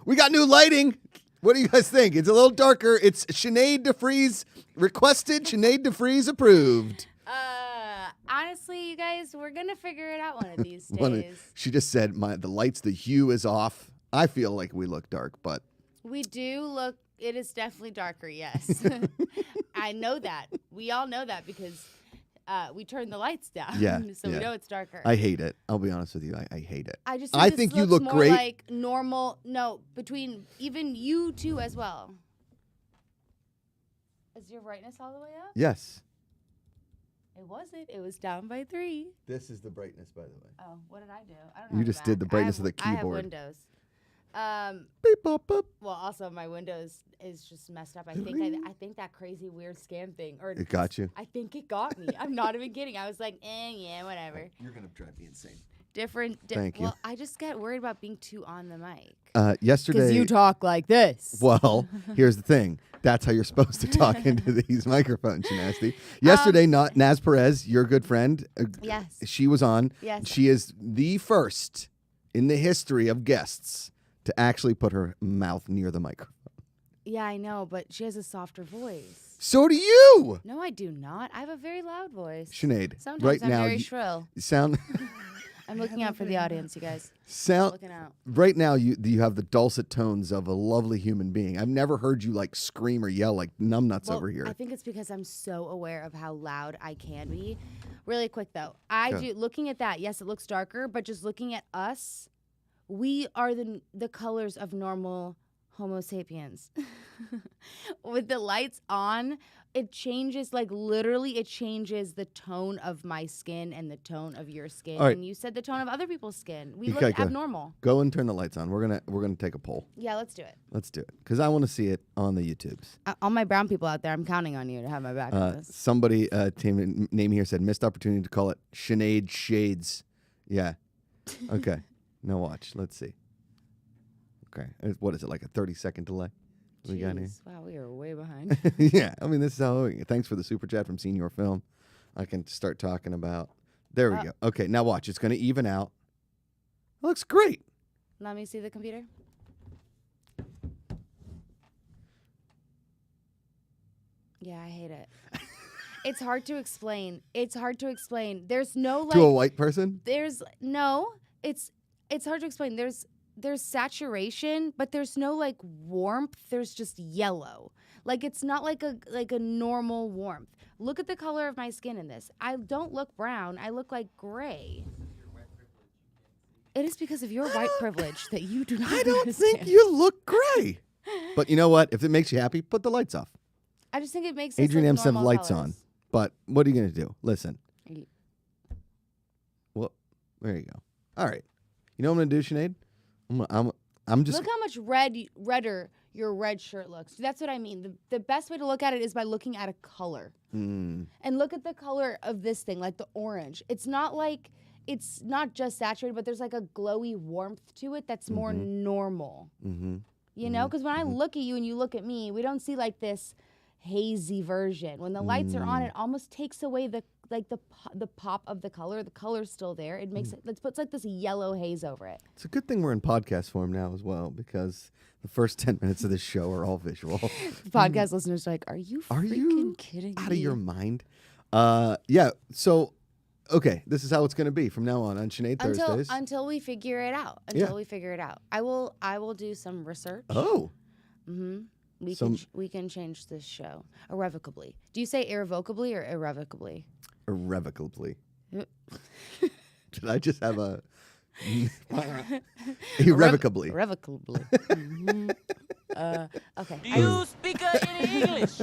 We got new lighting. What do you guys think? It's a little darker. It's Sinead DeFries requested. Sinead DeFries approved. Honestly, you guys, we're gonna figure it out one of these days. She just said, the lights, the hue is off. I feel like we look dark, but we do look. It is definitely darker. Yes, I know that. We all know that because we turned the lights down. Yeah, so we know it's darker. I hate it. I'll be honest with you. I hate it. I think this you look more great. Like normal. No, between even you two as well. Is your brightness all the way up? Yes. It wasn't. It was down by 3. This is the brightness, by the way. Oh, what did I do? I don't know. You just did the brightness of the keyboard. I have Windows. Beep, bop, bop. Well, also my Windows is just messed up. I think that crazy weird scan thing, or It got you. I think it got me. I'm not even kidding. I was like, yeah, whatever. You're gonna drive me insane. Thank you. Well, I just get worried about being too on the mic. Yesterday, because you talk like this. Well, here's the thing. That's how you're supposed to talk into these microphones, you nasty. Yesterday, Naz Perez, your good friend. Yes. She was on. Yes. She is the first in the history of guests to actually put her mouth near the microphone. Yeah, I know, but she has a softer voice. So do you. No, I do not. I have a very loud voice. Sinead, Sometimes right I'm now, very shrill. Sound. I'm looking out for the audience, you guys. Looking out. Right now, you have the dulcet tones of a lovely human being. I've never heard you like scream or yell like numbnuts over here. I think it's because I'm so aware of how loud I can be. Really quick though, looking at that. Yes, it looks darker, but just looking at us, we are the colors of normal Homo sapiens. With the lights on, it changes, like literally it changes the tone of my skin and the tone of your skin. Right. And you said the tone of other people's skin. We Okay, look abnormal. Go and turn the lights on. We're gonna take a poll. Yeah, let's do it. Let's do it. Because I want to see it on the YouTubes. All my brown people out there, I'm counting on you to have my back on this. Somebody, name here said, missed opportunity to call it Sinead Shades. Yeah. Okay. Now watch. Let's see. Okay. What is it, like a 30-second delay? We got here? Wow, we are way behind. Yeah. I mean, this is how. Thanks for the super chat from Senior Film. I can start talking about. There we go. Okay. Now watch. It's going to even out. It looks great. Let me see the computer. Yeah, I hate it. It's hard to explain. There's no like to a white person? It's hard to explain. There's saturation, but there's no like warmth. There's just yellow. Like it's not like a normal warmth. Look at the color of my skin in this. I don't look brown. I look like gray. It is because of your white privilege that you do not I don't understand. think you look gray. But you know what? If it makes you happy, put the lights off. I just think it makes Adrian us M look said normal lights colors. on. But what are you going to do? Listen. Well, there you go. All right. You know what I'm going to do, Sinead? I'm just... Look how much redder your red shirt looks. That's what I mean. The best way to look at it is by looking at a color. And look at the color of this thing, like the orange. It's not just saturated, but there's like a glowy warmth to it that's more normal. You know? Because when I look at you and you look at me, we don't see like this hazy version. When the lights are on, it almost takes away the pop of the color. The color's still there. It makes it puts like this yellow haze over it. It's a good thing we're in podcast form now as well, because the first 10 minutes of this show are all visual. The podcast listeners are like, are you kidding me? Out of your mind? Yeah. So, okay, this is how it's going to be from now on Sinead Thursdays. Until we figure it out. We figure it out. I will do some research. Oh. We can change this show irrevocably. Do you say irrevocably or irrevocably? Irrevocably. Did I just have a irrevocably? Irrevocably. Okay. Do you speak any English?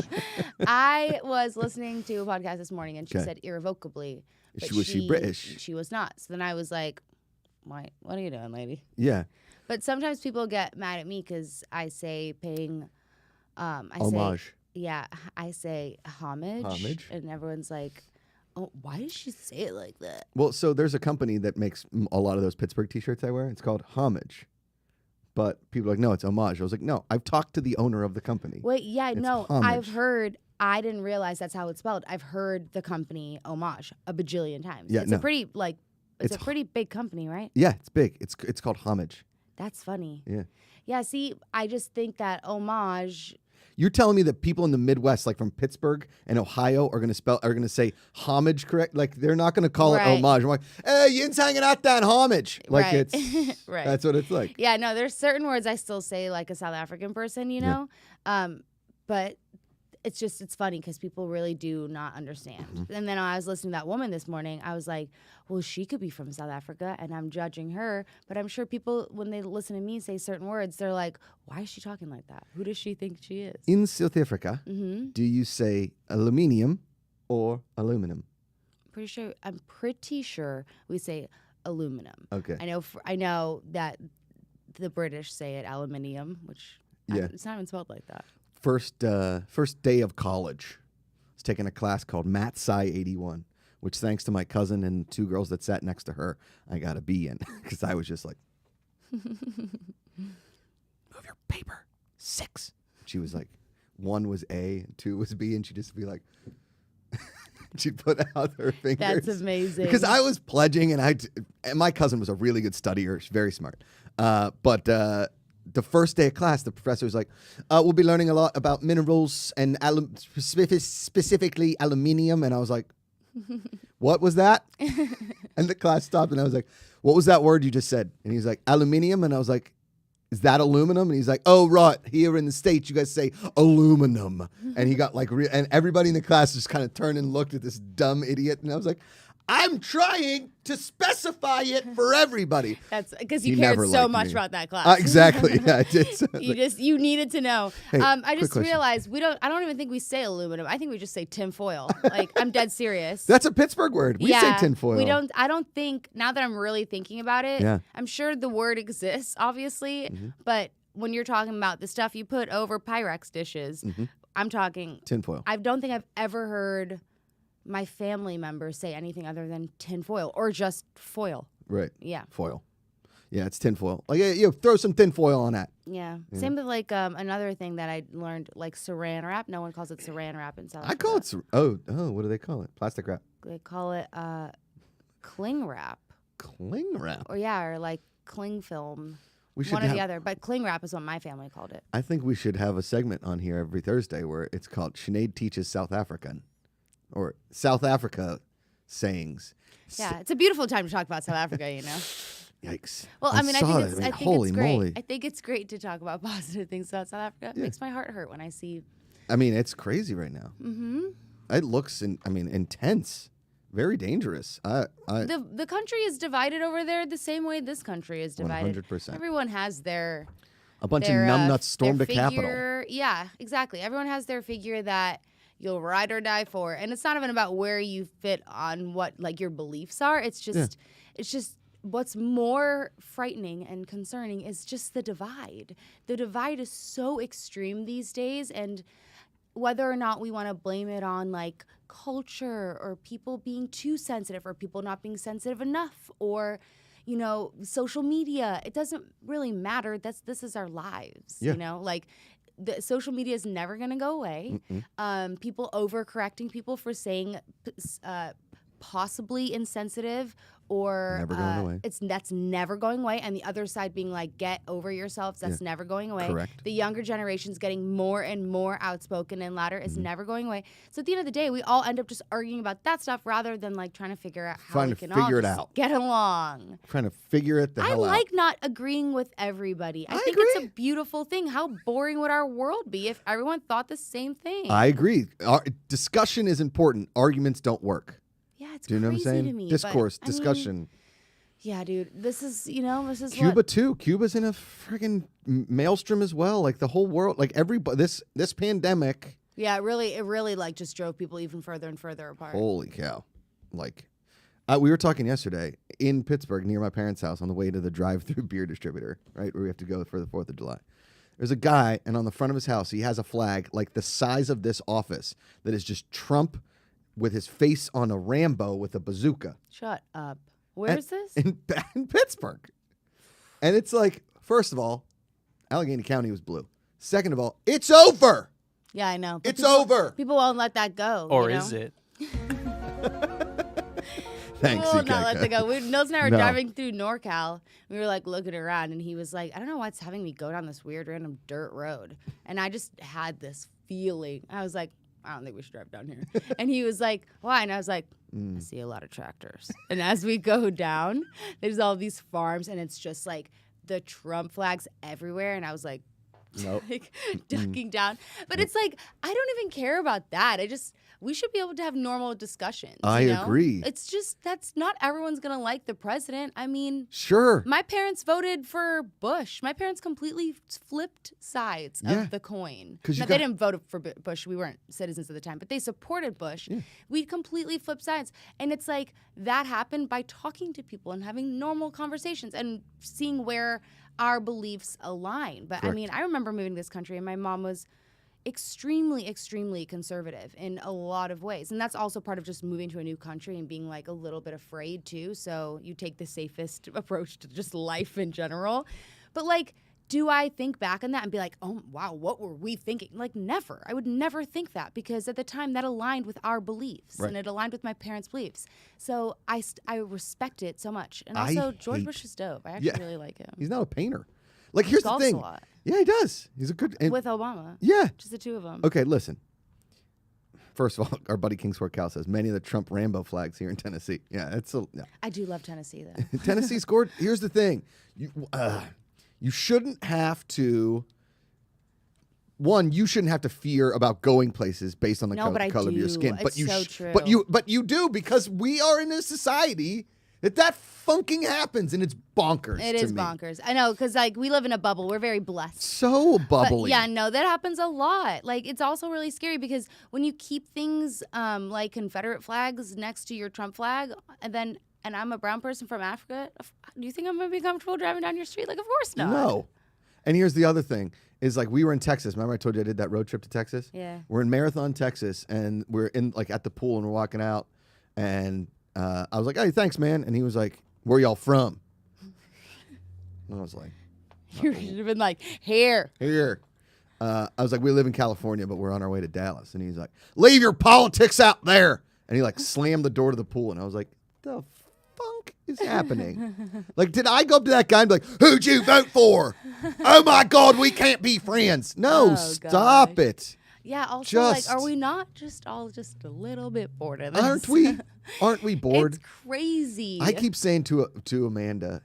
I was listening to a podcast this morning and she said irrevocably. Was she British? She was not. So then I was like, what are you doing, lady? Yeah. But sometimes people get mad at me because I say paying homage. I say homage. And everyone's like, oh, why did she say it like that? Well, so there's a company that makes a lot of those Pittsburgh t-shirts I wear. It's called Homage. But people are like, no, it's homage. I was like, no, I've talked to the owner of the company. Wait, Homage. I've heard, I didn't realize that's how it's spelled. I've heard the company homage a bajillion times. Yeah, it's a pretty, it's a pretty big company, right? Yeah, it's big. It's called Homage. That's funny. Yeah. Yeah, see, I just think that homage. You're telling me that people in the Midwest, like from Pittsburgh and Ohio, are gonna say homage correct? Like they're not gonna call it Right. homage. I'm like, hey, yin's hanging out that homage. Like Right. it's Right. That's what it's like. Yeah, no, there's certain words I still say like a South African person, you know? But it's funny because people really do not understand. And then I was listening to that woman this morning. I was like, well, she could be from South Africa and I'm judging her. But I'm sure people, when they listen to me say certain words, they're like, why is she talking like that? Who does she think she is? In South Africa, do you say aluminium or aluminum? I'm pretty sure we say aluminum. Okay. I know that the British say it aluminium, which it's not even spelled like that. First day of college, I was taking a class called Mat Sci 81, which thanks to my cousin and 2 girls that sat next to her, I got a B in because I was just like, move your paper, 6. She was like, 1 was A and 2 was B, and she'd just be like, she'd put out her fingers. That's amazing. Because I was pledging, and my cousin was a really good studier. She's very smart. But the first day of class, the professor was like, we'll be learning a lot about minerals and specifically aluminium. And I was like, what was that? And the class stopped, and I was like, what was that word you just said? And he was like, aluminium. And I was like, is that aluminum? And he's like, oh, right. Here in the States, you guys say aluminum. And he got like, and everybody in the class just kind of turned and looked at this dumb idiot. And I was like, I'm trying to specify it for everybody. That's because you cared so much about that class. Exactly. Yeah, I did. You needed to know. Hey, I just question. realized I don't even think we say aluminum. I think we just say tinfoil. Like, I'm dead serious. That's a Pittsburgh word. We say tinfoil. I don't think, now that I'm really thinking about it, I'm sure the word exists, obviously, but when you're talking about the stuff you put over Pyrex dishes, I'm talking tinfoil. I don't think I've ever heard my family members say anything other than tinfoil or just foil. Right. Yeah. Foil. Yeah, it's tinfoil. Like, throw some tinfoil on that. Yeah. Same with like another thing that I learned, like saran wrap. No one calls it saran wrap in South I call it. What do they call it? Plastic wrap. They call it cling wrap. Cling wrap. Or like cling film. We should one or the other, but cling wrap is what my family called it. I think we should have a segment on here every Thursday where it's called Sinead Teaches South African. Or South Africa sayings. Yeah, it's a beautiful time to talk about South Africa, you know. Yikes. Well, I think holy it's great. moly. I think it's great to talk about positive things about South Africa. It makes my heart hurt when I see. I mean, it's crazy right now. It looks, intense, very dangerous. The country is divided over there the same way this country is divided. 100%. Everyone has their a bunch of numbnuts stormed the Capitol. Yeah, exactly. Everyone has their figure that you'll ride or die for, and it's not even about where you fit on what like your beliefs are. It's just what's more frightening and concerning is just the divide. The divide is so extreme these days, and whether or not we want to blame it on like culture or people being too sensitive or people not being sensitive enough or social media, it doesn't really matter. This is our lives, like the social media is never going to go away. People overcorrecting people for saying possibly insensitive or never going away. That's never going away. And the other side being like, get over yourselves. That's never going away. Correct. The younger generation's getting more and more outspoken and louder. It's never going away. So at the end of the day, we all end up just arguing about that stuff rather than like trying to figure out how we can all just get along. Trying to figure it the hell out. I like not agreeing with everybody. I think it's a beautiful thing. How boring would our world be if everyone thought the same thing? I agree. Discussion is important. Arguments don't work. Yeah, it's Do you know what I'm saying? to me. Discourse, discussion. Yeah, dude. This is Cuba too. Cuba's in a friggin' maelstrom as well. Like the whole world, like everybody. This pandemic. Yeah, it really like just drove people even further and further apart. Holy cow! Like, we were talking yesterday in Pittsburgh near my parents' house on the way to the drive-through beer distributor, right where we have to go for the 4th of July. There's a guy, and on the front of his house, he has a flag like the size of this office that is just Trump with his face on a Rambo with a bazooka. Shut up. Where is this? In Pittsburgh. And it's like, first of all, Allegheny County was blue. Second of all, it's over. Yeah, I know. It's over. People won't let that go. Or is it? Thanks, Well, CK. no, let's go. Nils and I were No. driving through NorCal. We were like looking around, and he was like, I don't know what's having me go down this weird random dirt road. And I just had this feeling. I was like, I don't think we should drive down here. And he was like, why? And I was like, I see a lot of tractors. And as we go down, there's all these farms, and it's just like the Trump flags everywhere. And I was like, Nope. like ducking down. But it's like, I don't even care about that. We should be able to have normal discussions. I you know? agree. It's just, that's not everyone's going to like the president. I mean, Sure. my parents voted for Bush. My parents completely flipped sides Yeah. of the coin. 'Cause you Now, they got- didn't vote for Bush. We weren't citizens at the time, but they supported Bush. Yeah. We completely flipped sides. And it's like that happened by talking to people and having normal conversations and seeing where our beliefs align. But I Correct. mean, I remember moving to this country, and my mom was extremely, extremely conservative in a lot of ways. And that's also part of just moving to a new country and being like a little bit afraid too. So you take the safest approach to just life in general. But like, do I think back on that and be like, oh, wow, what were we thinking? Like, never. I would never think that, because at the time that aligned with our beliefs Right. and it aligned with my parents' beliefs. So I respect it so much. And I also, George hate- Bush is dope. I actually Yeah. really like him. He's not a painter. Like, here's the Golfs thing. a lot. Yeah, he does. He's a good. And, With Obama. yeah. Just the two of them. Okay, listen. First of all, our buddy King Square Cal says many of the Trump Rambo flags here in Tennessee. Yeah, it's a. Yeah. I do love Tennessee, though. Tennessee scored. Here's the thing. You shouldn't have to. One, you shouldn't have to fear about going places based on the No, but I color of your do. skin. But It's you, so but true. you do, because we are in a society that funking happens, and it's bonkers. It to is me. bonkers. I know, because like we live in a bubble. We're very blessed. So bubbly. But yeah, no, that happens a lot. Like, it's also really scary because when you keep things like Confederate flags next to your Trump flag, and I'm a brown person from Africa, do you think I'm going to be comfortable driving down your street? Like, of course not. No. And here's the other thing is, like, we were in Texas. Remember I told you I did that road trip to Texas? Yeah. We're in Marathon, Texas, and we're in like at the pool, and we're walking out, and I was like, hey, thanks, man. And he was like, where y'all from? And I was like, You should have been like, here. here. I was like, we live in California, but we're on our way to Dallas. And he's like, leave your politics out there. And he like slammed the door to the pool. And I was like, the funk is happening? Like, did I go up to that guy and be like, who'd you vote for? Oh my God, we can't be friends. No, Oh, stop gosh. it. Yeah, also, Just- like, are we not just all just a little bit bored of this? Aren't we? Aren't we bored? It's crazy. I keep saying to Amanda,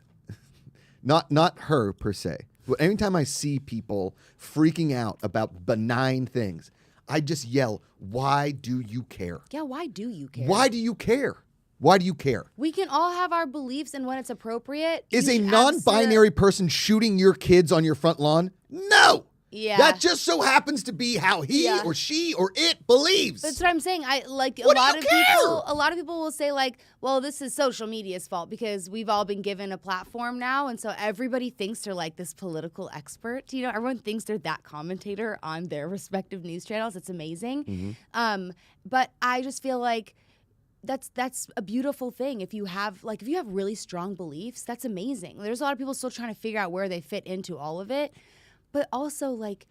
not her per se, but anytime I see people freaking out about benign things, I just yell, why do you care? Yeah, why do you care? Why do you care? Why do you care? We can all have our beliefs, and when it's appropriate. Is you a should non-binary person shooting your kids on your front lawn? No. Yeah. That just so happens to be how he Yeah. or she or it believes. That's what I'm saying. I like What a do lot you of care? people. A lot of people will say like, "Well, this is social media's fault because we've all been given a platform now, and so everybody thinks they're like this political expert. You know, everyone thinks they're that commentator on their respective news channels. It's amazing. Mm-hmm. But I just feel like that's a beautiful thing. If you have really strong beliefs, that's amazing. There's a lot of people still trying to figure out where they fit into all of it, but also like.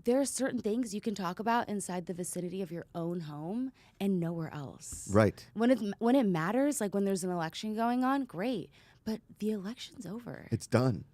There are certain things you can talk about inside the vicinity of your own home and nowhere else. Right. When it matters, like when there's an election going on, great. But the election's over. It's done.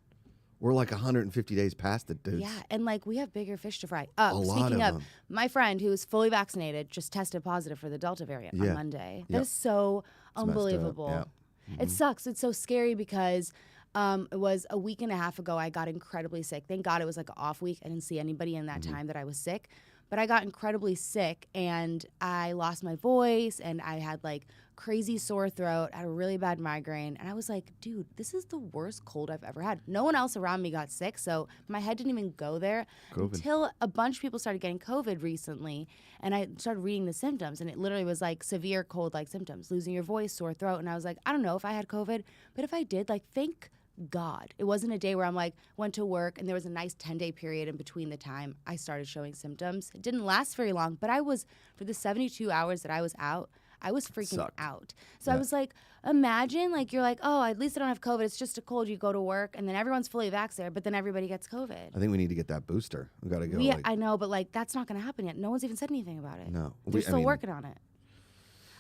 We're like 150 days past it, dudes. Yeah, and like we have bigger fish to fry. A lot Speaking of of, them. my friend who is fully vaccinated just tested positive for the Delta variant Yeah. on Monday. Yep. That is so messed up, unbelievable. yeah. It sucks. It's so scary because it was a week and a half ago I got incredibly sick. Thank God it was like an off week. I didn't see anybody in that time that I was sick. But I got incredibly sick and I lost my voice and I had like crazy sore throat. I had a really bad migraine. And I was like, dude, this is the worst cold I've ever had. No one else around me got sick, so my head didn't even go there COVID. until a bunch of people started getting COVID recently. And I started reading the symptoms and it literally was like severe cold-like symptoms, losing your voice, sore throat. And I was like, I don't know if I had COVID, but if I did, like, thank God. It wasn't a day where I'm like, went to work and there was a nice 10-day period in between the time I started showing symptoms. It didn't last very long, but I was, for the 72 hours that I was out, I was freaking Sucked. out. So I Yeah. was like, imagine, like, you're like, oh, at least I don't have COVID. It's just a cold. You go to work and then everyone's fully vaxxed, but then everybody gets COVID. I think we need to get that booster. We got to go. I know, but like, that's not going to happen yet. No one's even said anything about it. No. They're I still mean, working on it.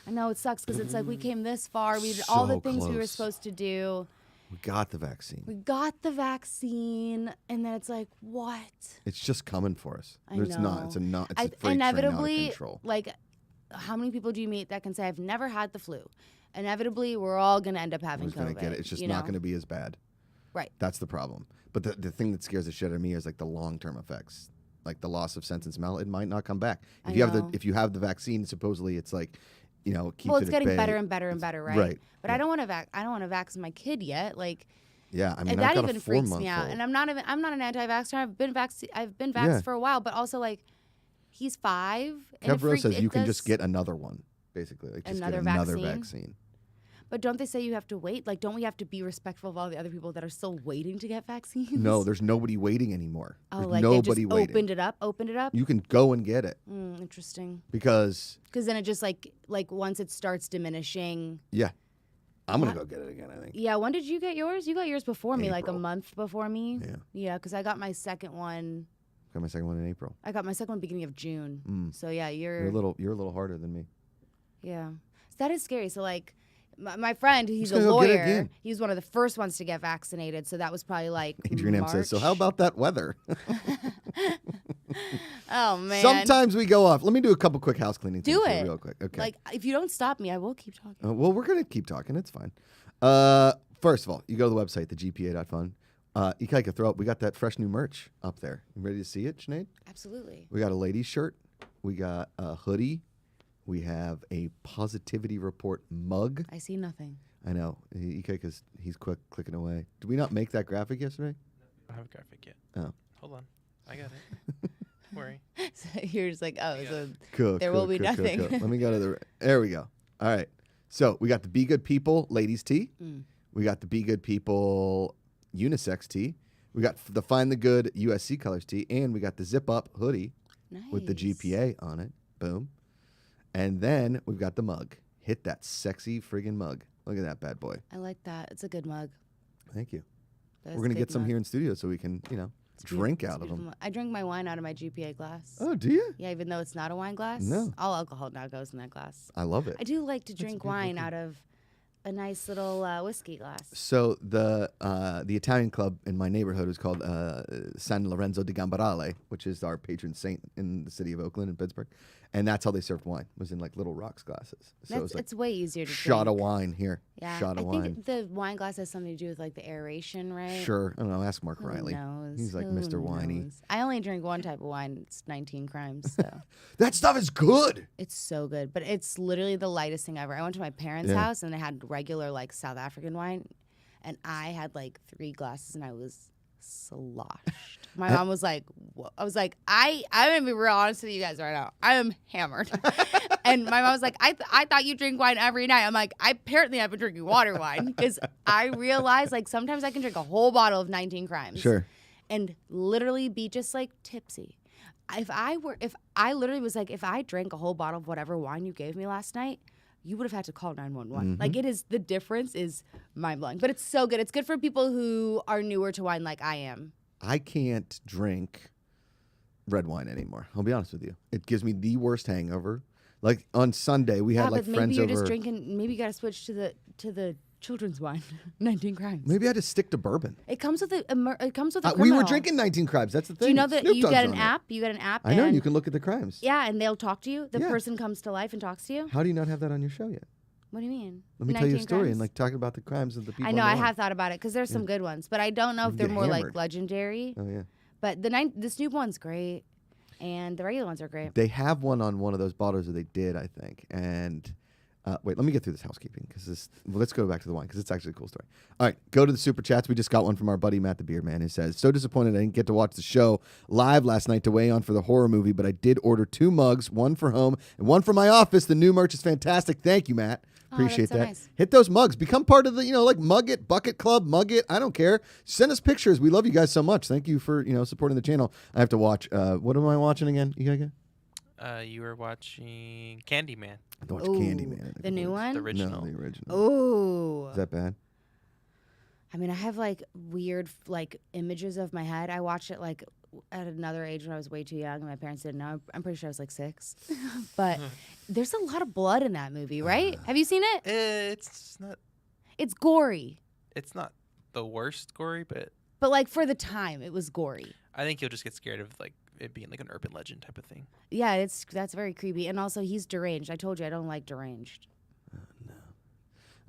I know it sucks because it's like we came this far. We did all the So things we were close. supposed to do. We got the vaccine. We got the vaccine, and then it's like, what? It's just coming for us. I It's know. not. It's a not. It's a freight train Inevitably, out of control. like, how many people do you meet that can say, I've never had the flu? Inevitably, we're all going to end up having Who's gonna COVID. get it? It's just you not know? going to be as bad. Right. That's the problem. But the thing that scares the shit out of me is like the long-term effects, like the loss of sense and smell. It might not come back. If I you have know. if you have the vaccine, supposedly it's like, it keeps Well, it it's at getting bay. better and better and better, right? Right. But Yeah. I don't want to I don't want to vax my kid yet. Like, Yeah, I mean, and I've that got even a freaks 4-month me out. old. And I'm not an anti-vaxxer. I've been vaxxed Yeah. for a while, but also like, he's 5. and Kevro says it you can does- just get another one, basically. Like just Another get another vaccine? vaccine. But don't they say you have to wait? Like, don't we have to be respectful of all the other people that are still waiting to get vaccines? No, there's nobody waiting anymore. Oh, There's like they just nobody waiting. opened it up. You can go and get it Interesting. because, Because then it just like once it starts diminishing. yeah, I'm going to go get it again, I think. Yeah. When did you get yours? You got yours before me, like a April. month before me. Yeah. Yeah. Because I got my second one. Got my second one in April. I got my second one beginning of June. So yeah, You're a little harder than me. Yeah. So that is scary. So like. My friend, he's a gonna go get it lawyer. again. He was one of the first ones to get vaccinated, so that was probably like Adrian M says, so how March. about that weather? Oh man! Sometimes we go off. Let me do a couple quick house cleaning Do things here it. real quick. Okay. Like if you don't stop me, I will keep talking. Well, we're going to keep talking. It's fine. First of all, you go to the website, the GPA.fun. Ikaika, throw up. We got that fresh new merch up there. You ready to see it, Sinead? Absolutely. We got a ladies shirt. We got a hoodie. We have a Positivity Report mug. I see nothing. I know. Ikaika's, he's clicking away. Did we not make that graphic yesterday? I don't have a graphic yet. Oh. Hold on. I got it. Don't worry. So you're just like, oh, so Cool. There will be nothing. Let me go to the. There we go. All right. So we got the Be Good People ladies tee. We got the Be Good People unisex tee. We got the Find the Good USC colors tee, and we got the Zip Up hoodie with the nice. GPA on it. Boom. And then we've got the mug. Hit that sexy friggin' mug. Look at that bad boy. I like that. It's a good mug. Thank you. That is We're gonna a good get some mug. here in studio so we can, It's drink beautiful. out It's of beautiful them. mug. I drink my wine out of my GPA glass. Oh, do you? Yeah, even though it's not a wine glass. No. All alcohol now goes in that glass. I love it. I do like to drink beautiful wine thing. out of a nice little whiskey glass. So the Italian club in my neighborhood is called San Lorenzo di Gambarale, which is our patron saint in the city of Oakland and Pittsburgh, and that's how they served wine. Was in like little rocks glasses. So it was like It's way easier to shot drink. of wine here. Yeah, Shot of I wine. think the wine glass has something to do with like the aeration, right? Sure. I don't know. Ask Mark Who Riley. knows? He's like Who Mr. Whiny. knows? I only drink one type of wine. It's 19 crimes, so That stuff is good. it's so good. But it's literally the lightest thing ever. I went to my parents' Yeah. house and they had regular like South African wine, and I had like 3 glasses and I was sloshed. My mom was like, "Whoa." I was like, I'm gonna be real honest with you guys right now. I am hammered. And my mom was like, I thought you drink wine every night. I'm like, apparently I've been drinking water wine because I realized like sometimes I can drink a whole bottle of 19 crimes. Sure. And literally be just like tipsy. If I literally was like, if I drank a whole bottle of whatever wine you gave me last night, you would have had to call 911. Like it is, the difference is mind blowing. But it's so good. It's good for people who are newer to wine like I am. I can't drink red wine anymore. I'll be honest with you. It gives me the worst hangover. Like on Sunday, we had like but friends maybe you're over. just drinking. Maybe you got to switch to the children's wine, 19 crimes. Maybe I just stick to bourbon. It comes with a. It comes with a. We were criminal. drinking 19 crimes. That's the thing. Do you know that Snoop you Dogg's get an on it. app? You get an app. I know. and- You can look at the crimes. Yeah, and they'll talk to you. The Yeah. person comes to life and talks to you. How do you not have that on your show yet? What do you mean? Let me tell you a 19 story crimes? and like talking about the crimes of the people. I on know the I line. have thought about it because there's some good ones, but I don't know if You they're get more hammered. like legendary. Oh yeah. But the Snoop one's great, and the regular ones are great. They have one on one of those bottles that they did, I think. And wait, let me get through this housekeeping because let's go back to the wine because it's actually a cool story. All right, go to the super chats. We just got one from our buddy Matt the Beer Man who says, "So disappointed I didn't get to watch the show live last night to weigh on for the horror movie, but I did order 2 mugs, one for home and one for my office. The new merch is fantastic. Thank you, Matt. Appreciate that's so that. nice. Hit those mugs. Become part of the, like Mug It, Bucket Club, Mug It. I don't care. Send us pictures. We love you guys so much. Thank you for, supporting the channel. I have to watch. What am I watching again? You guys? You were watching Candyman, I have to watch Ooh, Candyman. the new one. the original. No, the original. Ooh. Is that bad? I mean, I have like weird like images of my head. I watched it like at another age when I was way too young and my parents didn't know. I'm pretty sure I was like 6. But there's a lot of blood in that movie, right? Have you seen it? It's not. It's gory. It's not the worst gory, but But like for the time, it was gory. I think you'll just get scared of like it being like an urban legend type of thing. Yeah, that's very creepy. And also, he's deranged. I told you I don't like deranged.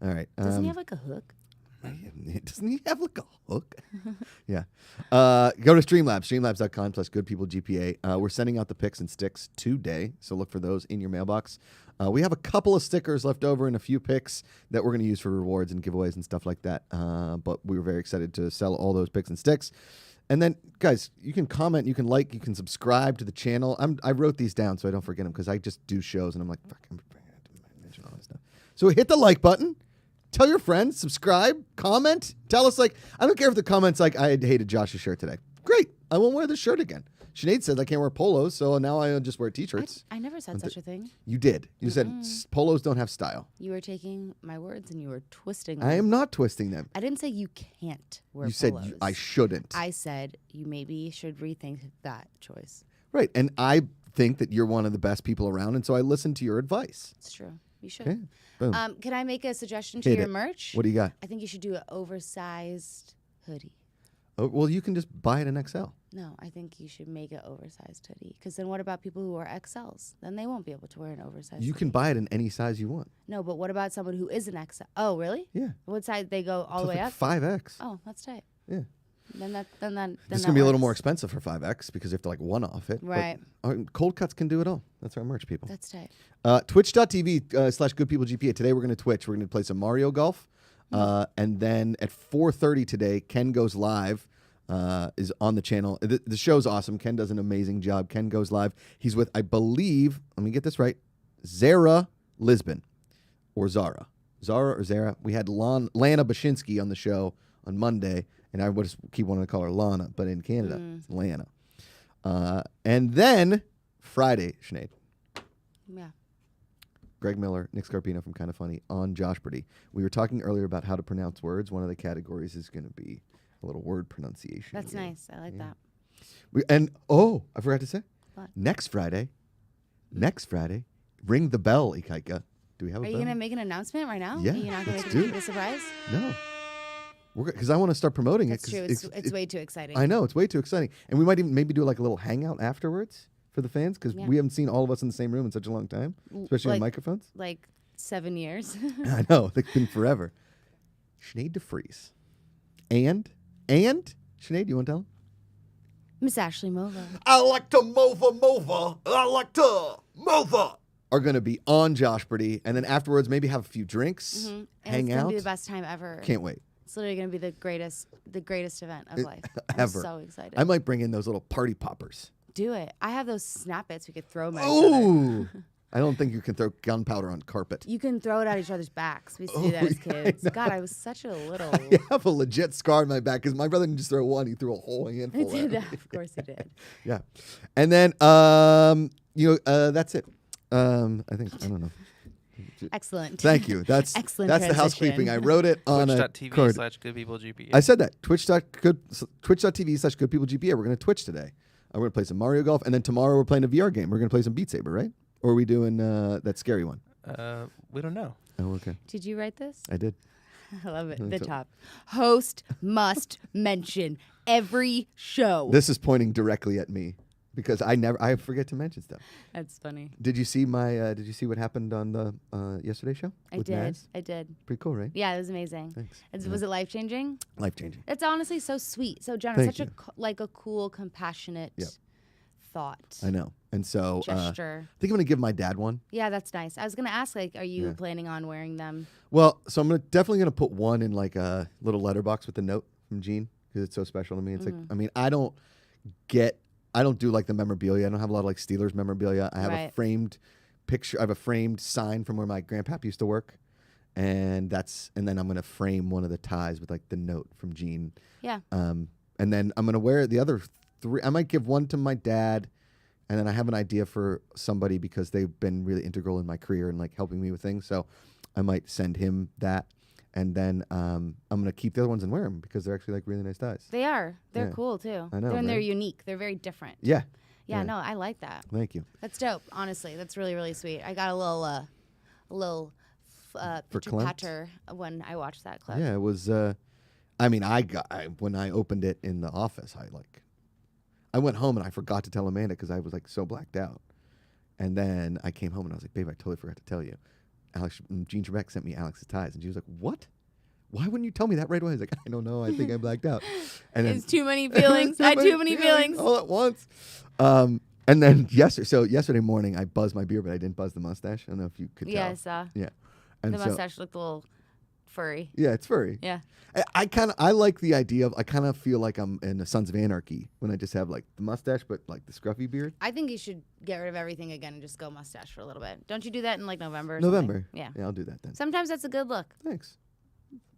All right. Doesn't he have like a hook? Doesn't he have like a hook? Yeah. Go to Streamlabs, streamlabs.com/goodpeoplegpa. We're sending out the picks and sticks today, so look for those in your mailbox. We have a couple of stickers left over and a few picks that we're going to use for rewards and giveaways and stuff like that. But we were very excited to sell all those picks and sticks. And then, guys, you can comment, you can like, you can subscribe to the channel. I wrote these down so I don't forget them because I just do shows and I'm like, fuck, I'm going to mention all this stuff. So hit the like button. Tell your friends, subscribe, comment. Tell us, like, I don't care if the comment's like, I hated Josh's shirt today. Great. I won't wear this shirt again. Sinead said I can't wear polos, so now I just wear T-shirts. I never said such a thing. You did. You said polos don't have style. You were taking my words and you were twisting them. I am not twisting them. I didn't say you can't wear You polos. said I shouldn't. I said you maybe should rethink that choice. Right. And I think that you're one of the best people around, and so I listen to your advice. It's true. You should. Okay. Boom. Can I make a suggestion to Hit your it. merch? What do you got? I think you should do an oversized hoodie. Oh, well, you can just buy it in XL. No, I think you should make an oversized hoodie. Because then what about people who are XLs? Then they won't be able to wear an oversized You hoodie. can buy it in any size you want. No, but what about someone who is an XL? Oh, really? Yeah. What size? They go all So the way it's up? like 5X. Oh, that's tight. Yeah. Then This is that going to be a little more works. expensive for 5X because you have to like one off it. Right. But, Cold Cuts can do it all. That's our merch, people. That's tight. Twitch.tv/goodpeoplegpa. Today we're going to Twitch. We're going to play some Mario Golf. And then at 4:30 today, Ken Goes Live is on the channel. The show's awesome. Ken does an amazing job. Ken Goes Live. He's with, I believe, let me get this right, Zara Lisbon. Or Zara. Zara or Zara. We had Lana Bashinsky on the show on Monday, and I would just keep wanting to call her Lana, but in Canada, it's Lana. And then Friday, Sinead. Yeah. Greg Miller, Nick Scarpino from Kinda Funny on Joshparty. We were talking earlier about how to pronounce words. One of the categories is going to be a little word pronunciation. That's game. nice. I like that. I forgot to say, What? next Friday, ring the bell, Ikaika. Do we have a Are bell? you going to make an announcement right now? Yeah, Are you not going let's to do make it. a surprise? No. Because I want to start promoting That's it. true. 'cause It's way too exciting. I know, it's way too exciting. And we might even maybe do like a little hangout afterwards for the fans because Yeah. we haven't seen all of us in the same room in such a long time, especially on like- microphones. Like 7 years. I know, they've been forever. Sinead DeFries. And, Sinead, you want to tell them? Miss Ashley Mova. I like to move. I like to move. Are going to be on Joshparty, and then afterwards maybe have a few drinks, And hang it's going out. to be the best time ever. Can't wait. It's literally going to be the greatest event of life. Ever. I'm so excited. I might bring in those little party poppers. Do it. I have those snap bits we could throw them at each other. Ooh. I don't think you can throw gunpowder on carpet. You can throw it at each other's backs. We used to do that as yeah, I kids. God, I was such a little. I have a legit scar on my back because my brother didn't just throw one; he threw a whole I handful. did at that. me. Of course he did. Yeah, and then that's it. I think I don't know. Excellent. Thank you. That's Excellent That's the transition. housekeeping. I wrote it on a card. Twitch.tv/goodpeoplegpa. I said that. Twitch.tv/goodpeoplegpa. We're going to Twitch today. We're going to play some Mario Golf, and then tomorrow we're playing a VR game. We're going to play some Beat Saber, right? Or are we doing that scary one? We don't know. Oh, okay. Did you write this? I did. I love it. That's The it. top. Host must mention every show. This is pointing directly at me because I forget to mention stuff. That's funny. Did you see Did you see what happened on the yesterday's show? I with did. Naz? I did. Pretty cool, right? Yeah, it was amazing. Thanks. Was it life changing? Life changing. It's honestly so sweet, so generous, Thank such you. a cool, compassionate Yep. thought. I know. And so I Gesture. think I'm gonna give my dad one. Yeah, that's nice. I was gonna ask, like, are you Yeah. planning on wearing them? Well, so I'm definitely gonna put one in like a little letterbox with the note from Gene because it's so special to me. It's like I mean I don't do like the memorabilia. I don't have a lot of like Steelers memorabilia. I have a Right. framed picture. I have a framed sign from where my grandpap used to work, and then I'm gonna frame one of the ties with like the note from Gene. Yeah. And then I'm gonna wear the other three. I might give one to my dad, and then I have an idea for somebody because they've been really integral in my career and like helping me with things. So I might send him that, And then I'm gonna keep the other ones and wear them because they're actually like really nice ties. They are. They're Yeah. cool too. I know, And they're right? unique. They're very different. Yeah. Yeah, no, I like that. Thank you. That's dope. Honestly, that's really, really sweet. I got a little pitter Verklempt? patter when I watched that clip. Yeah, it was. I mean, when I opened it in the office, I went home and I forgot to tell Amanda because I was like so blacked out. And then I came home and I was like, babe, I totally forgot to tell you. Jean Trebek sent me Alex's ties, and she was like, what? Why wouldn't you tell me that right away? I was like, I don't know. I think I blacked out. And then It's too many feelings. I had too many feelings. all at once. And then yesterday morning, I buzzed my beard, but I didn't buzz the mustache. I don't know if you could tell. Yeah, I saw. Yeah. And The so, mustache looked a little furry. yeah, it's furry. Yeah. I like the idea of, I kind of feel like I'm in the Sons of Anarchy when I just have like the mustache, but like the scruffy beard. I think you should get rid of everything again and just go mustache for a little bit. Don't you do that in like November? Or November. something? Yeah. Yeah, I'll do that then. Sometimes that's a good look. Thanks.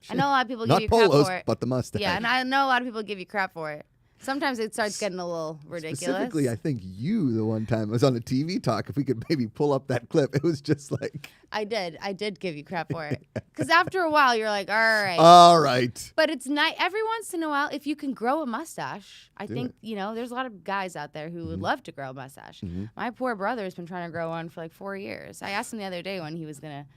I know a lot of people give Not you crap polos, for it. but the mustache. Yeah, and I know a lot of people give you crap for it. Sometimes it starts getting a little ridiculous. Specifically, I think you, the one time, was on a TV talk. If we could maybe pull up that clip, it was just like. I did give you crap for it. Because after a while, you're like, all right. All right. But it's nice. Every once in a while, if you can grow a mustache, I Do think, it. you know, there's a lot of guys out there who would love to grow a mustache. My poor brother has been trying to grow one for like 4 years. I asked him the other day when he was going to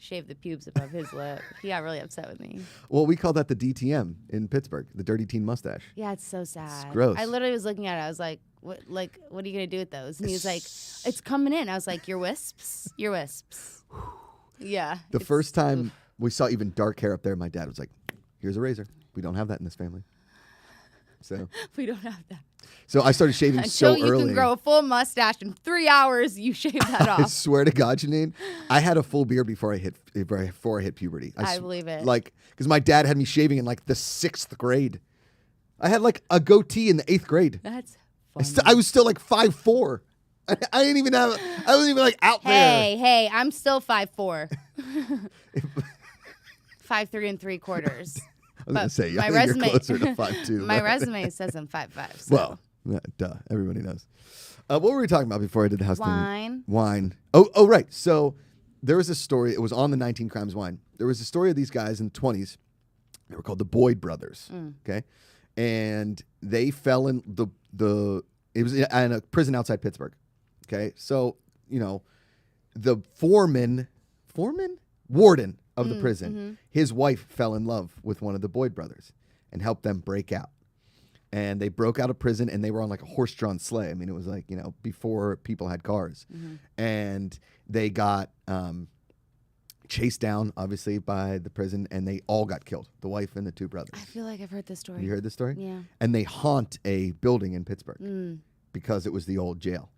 shave the pubes above his lip. He got really upset with me. Well, we call that the DTM in Pittsburgh, the Dirty Teen Mustache. Yeah, it's so sad. gross. I literally was looking at it. I was like, what are you going to do with those? And he was like, it's coming in. I was like, your wisps? Your wisps. Yeah. The first time we saw even dark hair up there, my dad was like, here's a razor. We don't have that in this family. So we don't have that. so I started shaving Until so you early. can grow a full mustache in 3 hours, you shave that I off. swear to God, Janine, I had a full beard before I hit puberty. I believe it. Like, because my dad had me shaving in like the 6th grade. I had like a goatee in the 8th grade. That's I, funny. I was still like 5'4". I didn't even have. I wasn't even like out there. Hey, I'm still 5'4". 5'3" and 3/4. I was gonna but say, my I think resume- you're closer to 5'2". My resume says I'm 5'5". So. Well, duh. Everybody knows. What were we talking about before I did the house Wine. Wine. Oh, right. So there was a story. It was on the 19 Crimes Wine. There was a story of these guys in the 20s. They were called the Boyd brothers. Okay, and they fell in the. It was in a prison outside Pittsburgh. Okay, so you know, the warden of the prison, his wife fell in love with one of the Boyd brothers and helped them break out. And they broke out of prison, and they were on like a horse-drawn sleigh. I mean, it was like, you know, before people had cars. And they got chased down, obviously, by the prison, and they all got killed, the wife and the 2 brothers. I feel like I've heard this story. Have you heard this story? Yeah. And they haunt a building in Pittsburgh because it was the old jail.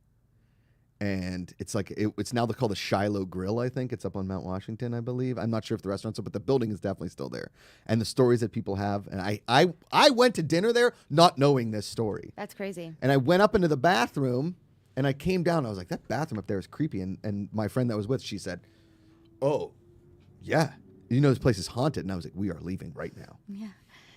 And it's like, it's now called the Shiloh Grill, I think. It's up on Mount Washington, I believe. I'm not sure if the restaurant's up, but the building is definitely still there. And the stories that people have, and I went to dinner there not knowing this story. That's crazy. And I went up into the bathroom, and I came down, and I was like, that bathroom up there is creepy. And my friend that was with, she said, oh, yeah. You know this place is haunted. And I was like, we are leaving right now. Yeah.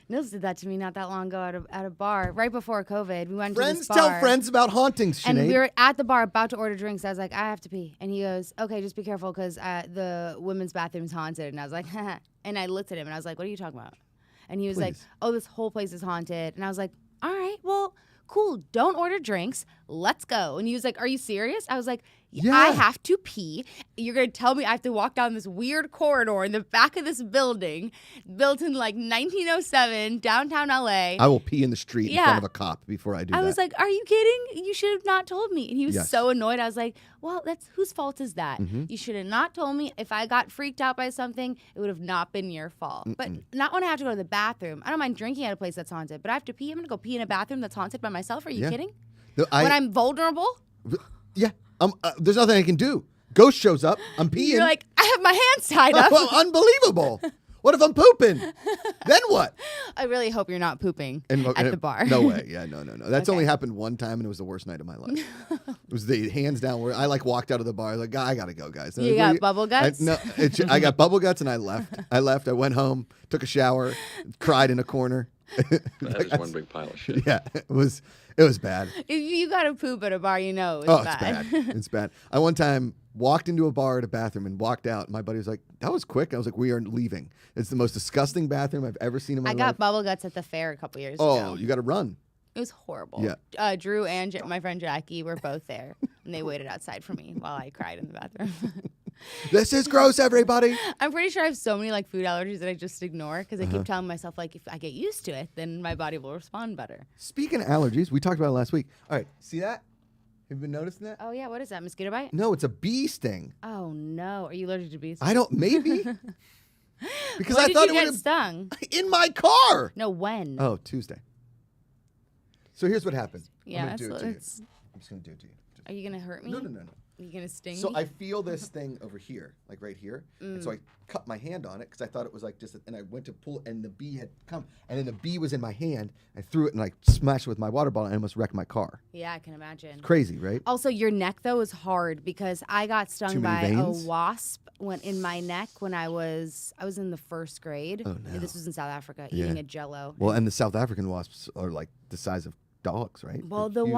Nils did that to me not that long ago at a bar right before COVID. We went to Friends this bar. tell friends about hauntings, Sinead. And we were at the bar about to order drinks. I was like, I have to pee. And he goes, okay, just be careful because the women's bathroom's haunted. And I was like, haha. And I looked at him and I was like, what are you talking about? And he was like, oh, this whole place is haunted. And I was like, all right, well, cool. Don't order drinks. Let's go. And he was like, are you serious? I was like, Yeah. I have to pee. You're going to tell me I have to walk down this weird corridor in the back of this building built in like 1907, downtown LA. I will pee in the street in Yeah. front of a cop before I do that. I was like, are you kidding? You should have not told me. And he was Yes. so annoyed. I was like, well, that's whose fault is that? Mm-hmm. You should have not told me. If I got freaked out by something, it would have not been your fault. But not when I have to go to the bathroom. I don't mind drinking at a place that's haunted, but I have to pee. I'm going to go pee in a bathroom that's haunted by myself. Are you Yeah. kidding? No, When I'm vulnerable, yeah, there's nothing I can do. Ghost shows up. I'm peeing. you're like, I have my hands tied up. Well, unbelievable. What if I'm pooping? Then what? I really hope you're not pooping And at the bar. No way. Yeah, no. That's Okay. only happened one time, and it was the worst night of my life. It was the hands down where I like walked out of the bar. I was like, I gotta go, guys. You got bubble guts? I got bubble guts, and I left. I went home, took a shower, cried in a corner. That is one big pile of shit. Yeah, it was bad. If you got to poop at a bar, you know it's Oh, bad. it's bad. It's bad. I one time walked into a bar at a bathroom and walked out. My buddy was like, "That was quick." I was like, "We are leaving." It's the most disgusting bathroom I've ever seen in my I life. got bubble guts at the fair a couple years ago. Oh, you got to run. It was horrible. Yeah. Drew and my friend Jackie were both there, and they waited outside for me while I cried in the bathroom. This is gross, everybody. I'm pretty sure I have so many like food allergies that I just ignore because I keep telling myself like if I get used to it, then my body will respond better. Speaking of allergies, we talked about it last week. All right, see that? Have you been noticing that? Oh yeah, what is that? Mosquito bite? No, it's a bee sting. Oh no, are you allergic to bees? I don't. Maybe. Because when I did thought you it get would stung? in my car. No, when? Oh, Tuesday. So here's what happened. Yeah, I'm gonna do it to you. it's. I'm just gonna do it to you. Are you gonna hurt me? No. Are you gonna sting So me? I feel this thing over here, like right here, and so I cut my hand on it because I thought it was like just, and I went to pull, and the bee had come, and then the bee was in my hand. I threw it and like smashed it with my water bottle, and I almost wrecked my car. Yeah, I can imagine. Crazy, right? Also, your neck though is hard because I got stung Too by many a veins? wasp in my neck when I was in the first grade. Oh, no. And this was in South Africa, Yeah. eating a Jello. Well, and the South African wasps are like the size of dogs, right? Well, They're the huge.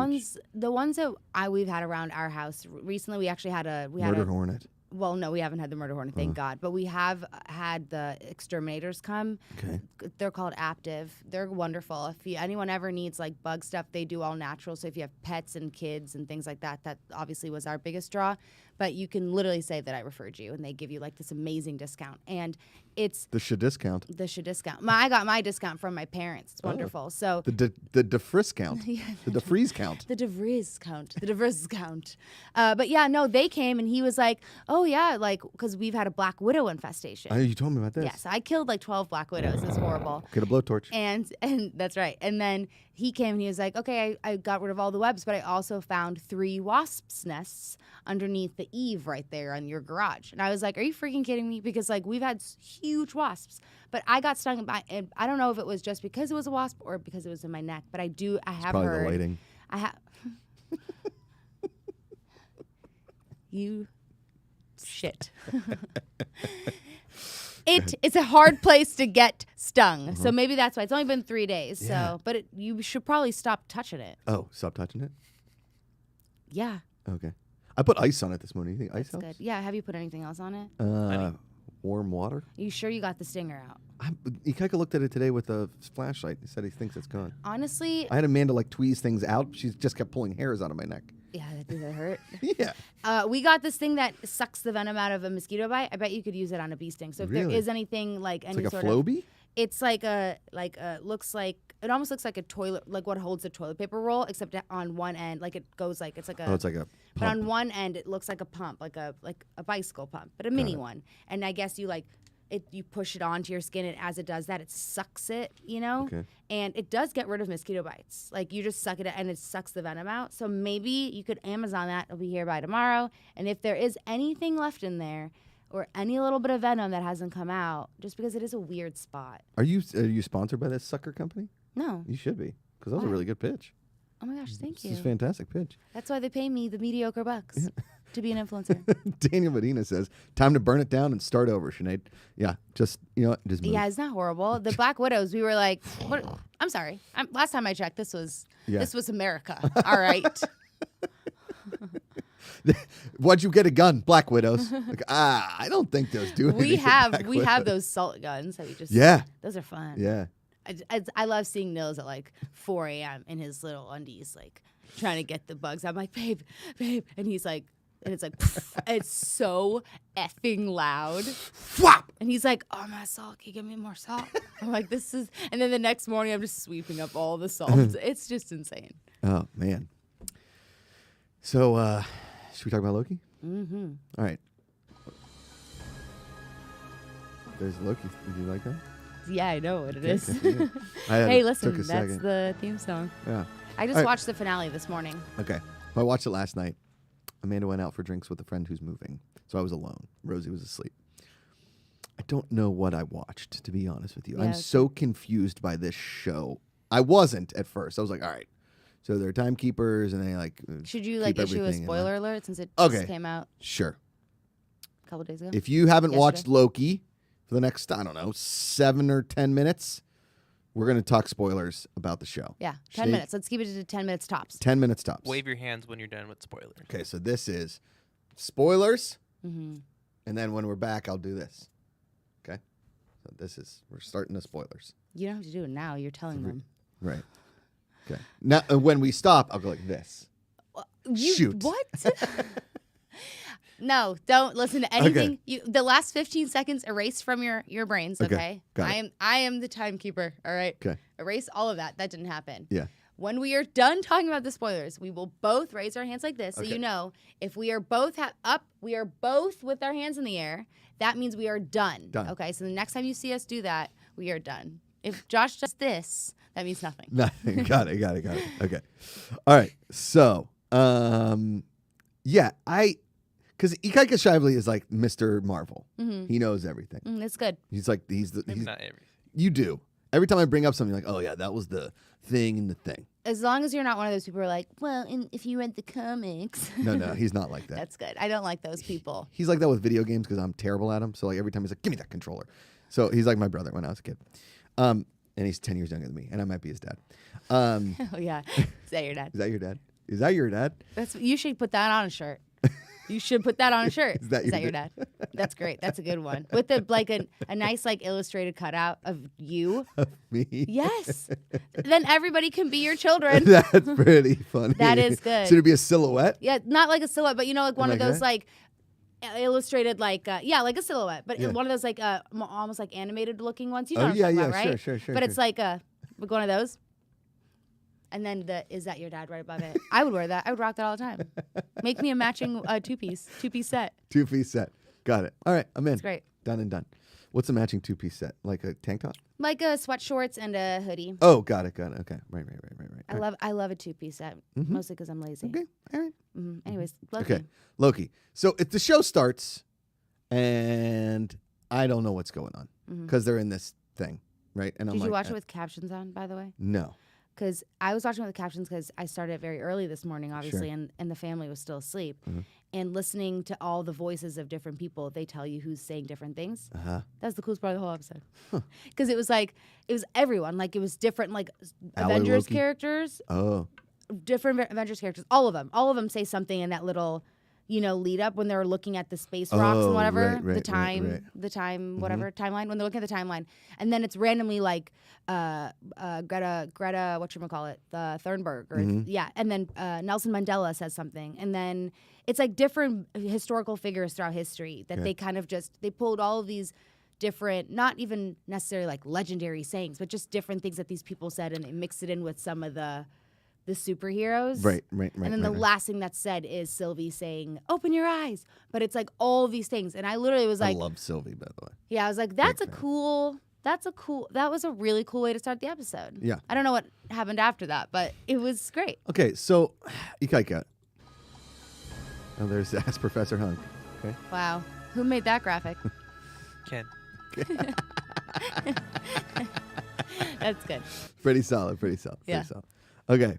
ones that we've had around our house recently, we actually had Murder hornet. Well, no, we haven't had the murder hornet, thank God. But we have had the exterminators come. Okay. They're called Aptive. They're wonderful. If anyone ever needs like bug stuff, they do all natural. So if you have pets and kids and things like that, that obviously was our biggest draw. But you can literally say that I referred you, and they give you like this amazing discount. And it's The discount. the discount. I got my discount from my parents. It's wonderful. So The defrisk count. The defreeze count. the DeVries count. The DeVries count. But yeah, no, they came and he was like, oh yeah, like, because we've had a black widow infestation. You told me about this. Yes, I killed like 12 black widows. It's horrible. Get a blowtorch. And that's right. And then he came and he was like, okay, I got rid of all the webs, but I also found 3 wasps' nests underneath the eave right there on your garage. And I was like, are you freaking kidding me? Because like we've had huge wasps, but I got stung by, and I don't know if it was just because it was a wasp or because it was in my neck, but I have Probably heard. the lighting. I have. You shit. It's a hard place to get stung. So maybe that's why. It's only been 3 days. Yeah. So, but you should probably stop touching it. Oh, stop touching it? Yeah. Okay. I put ice on it this morning. You think ice That's helps? good. Yeah. Have you put anything else on it? Warm water? You sure you got the stinger out? Ikaika looked at it today with a flashlight. He said he thinks it's gone. Honestly, I had Amanda like tweeze things out. She just kept pulling hairs out of my neck. yeah, did that hurt? Yeah. We got this thing that sucks the venom out of a mosquito bite. I bet you could use it on a bee sting. So if there Really? is anything like It's any like a sort Flowbee? it's like it almost looks like a toilet, like what holds a toilet paper roll, except on one end, like it goes like it's like a. Oh, it's like a But on pump. one end, it looks like a pump, like a bicycle pump, but a mini one. And I guess you you push it onto your skin, and as it does that, it sucks it, you know? Okay. And it does get rid of mosquito bites. Like you just suck it and it sucks the venom out. So maybe you could Amazon that. It'll be here by tomorrow. And if there is anything left in there or any little bit of venom that hasn't come out, just because it is a weird spot. Are you sponsored by this sucker company? No. You should be, because that was a Why? really good pitch. Oh my gosh, thank This you. is a fantastic pitch. That's why they pay me the mediocre bucks to be an influencer. Daniel Medina says, time to burn it down and start over, Sinead. Yeah, just, just move. Yeah, it's not horrible. The Black Widows, we were like, what? I'm sorry. Last time I checked, this was America. All right. Why'd you get a gun? Black Widows. Like, I don't think those do anything. we for have Black we have Widows. those salt guns that we just those are fun. Yeah. I love seeing Nils at like 4 a.m. in his little undies, like trying to get the bugs. I'm like, babe, and he's like, and it's like, it's so effing loud. Flop! And he's like, oh, my salt, can you give me more salt? I'm like, this is, and then the next morning I'm just sweeping up all the salt. It's just insane. Oh, man. So, should we talk about Loki? Mm-hmm. All right. There's Loki. Did you like that? Yeah, I know what it is. Yeah. Hey, listen, took a that's second. the theme song. Yeah. I just All right. watched the finale this morning. Okay. I watched it last night. Amanda went out for drinks with a friend who's moving, so I was alone. Rosie was asleep. I don't know what I watched, to be honest with you. Yeah, I'm okay. so confused by this show. I wasn't at first. I was like, all right. So they're timekeepers, and they like. Should you keep issue a everything in spoiler line. alert since it Okay. just came out Sure. a couple days ago? If you haven't watched Yesterday. Loki for the next, I don't know, 7 or 10 minutes, we're going to talk spoilers about the show. Yeah, 10 minutes. Let's keep it to 10 minutes tops. 10 minutes tops. Wave your hands when you're done with spoilers. Okay, so this is spoilers, Mm-hmm. and then when we're back, I'll do this. Okay? So we're starting the spoilers. You don't have to do it now. You're telling them. Right. Okay. Now, when we stop, I'll go like this. Shoot. What? No, don't listen to anything. Okay. The last 15 seconds erase from your brains, okay? Got it. I am the timekeeper, all right? Okay. Erase all of that. That didn't happen. Yeah. When we are done talking about the spoilers, we will both raise our hands like this. So you know, if we are both we are both with our hands in the air, that means we are done. Done. Okay, so the next time you see us do that, we are done. If Josh does this, that means nothing. Nothing. Got it. Okay. All right. So, yeah, because GPACharity is like Mr. Marvel. Mm-hmm. He knows everything. It's good. He's like, Maybe not everything. You do. Every time I bring up something, you're like, oh, yeah, that was the thing in the thing. As long as you're not one of those people who are like, well, if you read the comics. No, he's not like that. That's good. I don't like those people. He's like that with video games because I'm terrible at them. So like every time he's like, give me that controller. So he's like my brother when I was a kid. And he's 10 years younger than me. And I might be his dad. Oh, yeah. Is that your dad? Is that your dad? Is that your dad? You should put that on a shirt. You should put that on a shirt. Is that your dad? That's great. That's a good one. With a nice like illustrated cutout of you. Of me? Yes. Then everybody can be your children. That's pretty funny. That is good. Should it be a silhouette? Yeah, not like a silhouette, but you know, like one of those that? like illustrated like like a silhouette, but Yeah. one of those like almost like animated looking ones. You know what I'm yeah, talking yeah, about, right? sure. But it's like one of those. And then is that your dad right above it? I would wear that. I would rock that all the time. Make me a matching two-piece set. Two-piece set. Got it. All right, I'm in. It's great. Done and done. What's a matching two-piece set? Like a tank top? Like a sweat shorts and a hoodie. Oh, got it. Okay. Right. I love a two-piece set, mostly because I'm lazy. Okay, all right. Anyways, Loki. Okay, Loki. So if the show starts and I don't know what's going on because they're in this thing, right? And Did you watch it with captions on, by the way? No. Because I was watching with the captions because I started it very early this morning, obviously, and the family was still asleep. And listening to all the voices of different people, they tell you who's saying different things. That's the coolest part of the whole episode. Because it was everyone. Like, it was different, like, Avengers Loki? characters. Oh. Different Avengers characters. All of them. All of them say something in that little, lead up when they're looking at the space rocks and whatever. Right, the time, whatever, timeline. When they're looking at the timeline. And then it's randomly like Greta, whatchamacallit, the Thunberg. Or and then Nelson Mandela says something. And then it's like different historical figures throughout history that they kind of they pulled all of these different, not even necessarily like legendary sayings, but just different things that these people said, and they mixed it in with some of the superheroes. Right. And then the last thing that's said is Sylvie saying, open your eyes. But it's like all these things. And I literally was like, I love Sylvie, by the way. yeah, I was like, that was a really cool way to start the episode. Yeah. I don't know what happened after that, but it was great. Okay, so Ikaika. Oh, there's Ask Professor Hunk. Okay. Wow. Who made that graphic? Ken. That's good. Pretty solid. Yeah. Okay.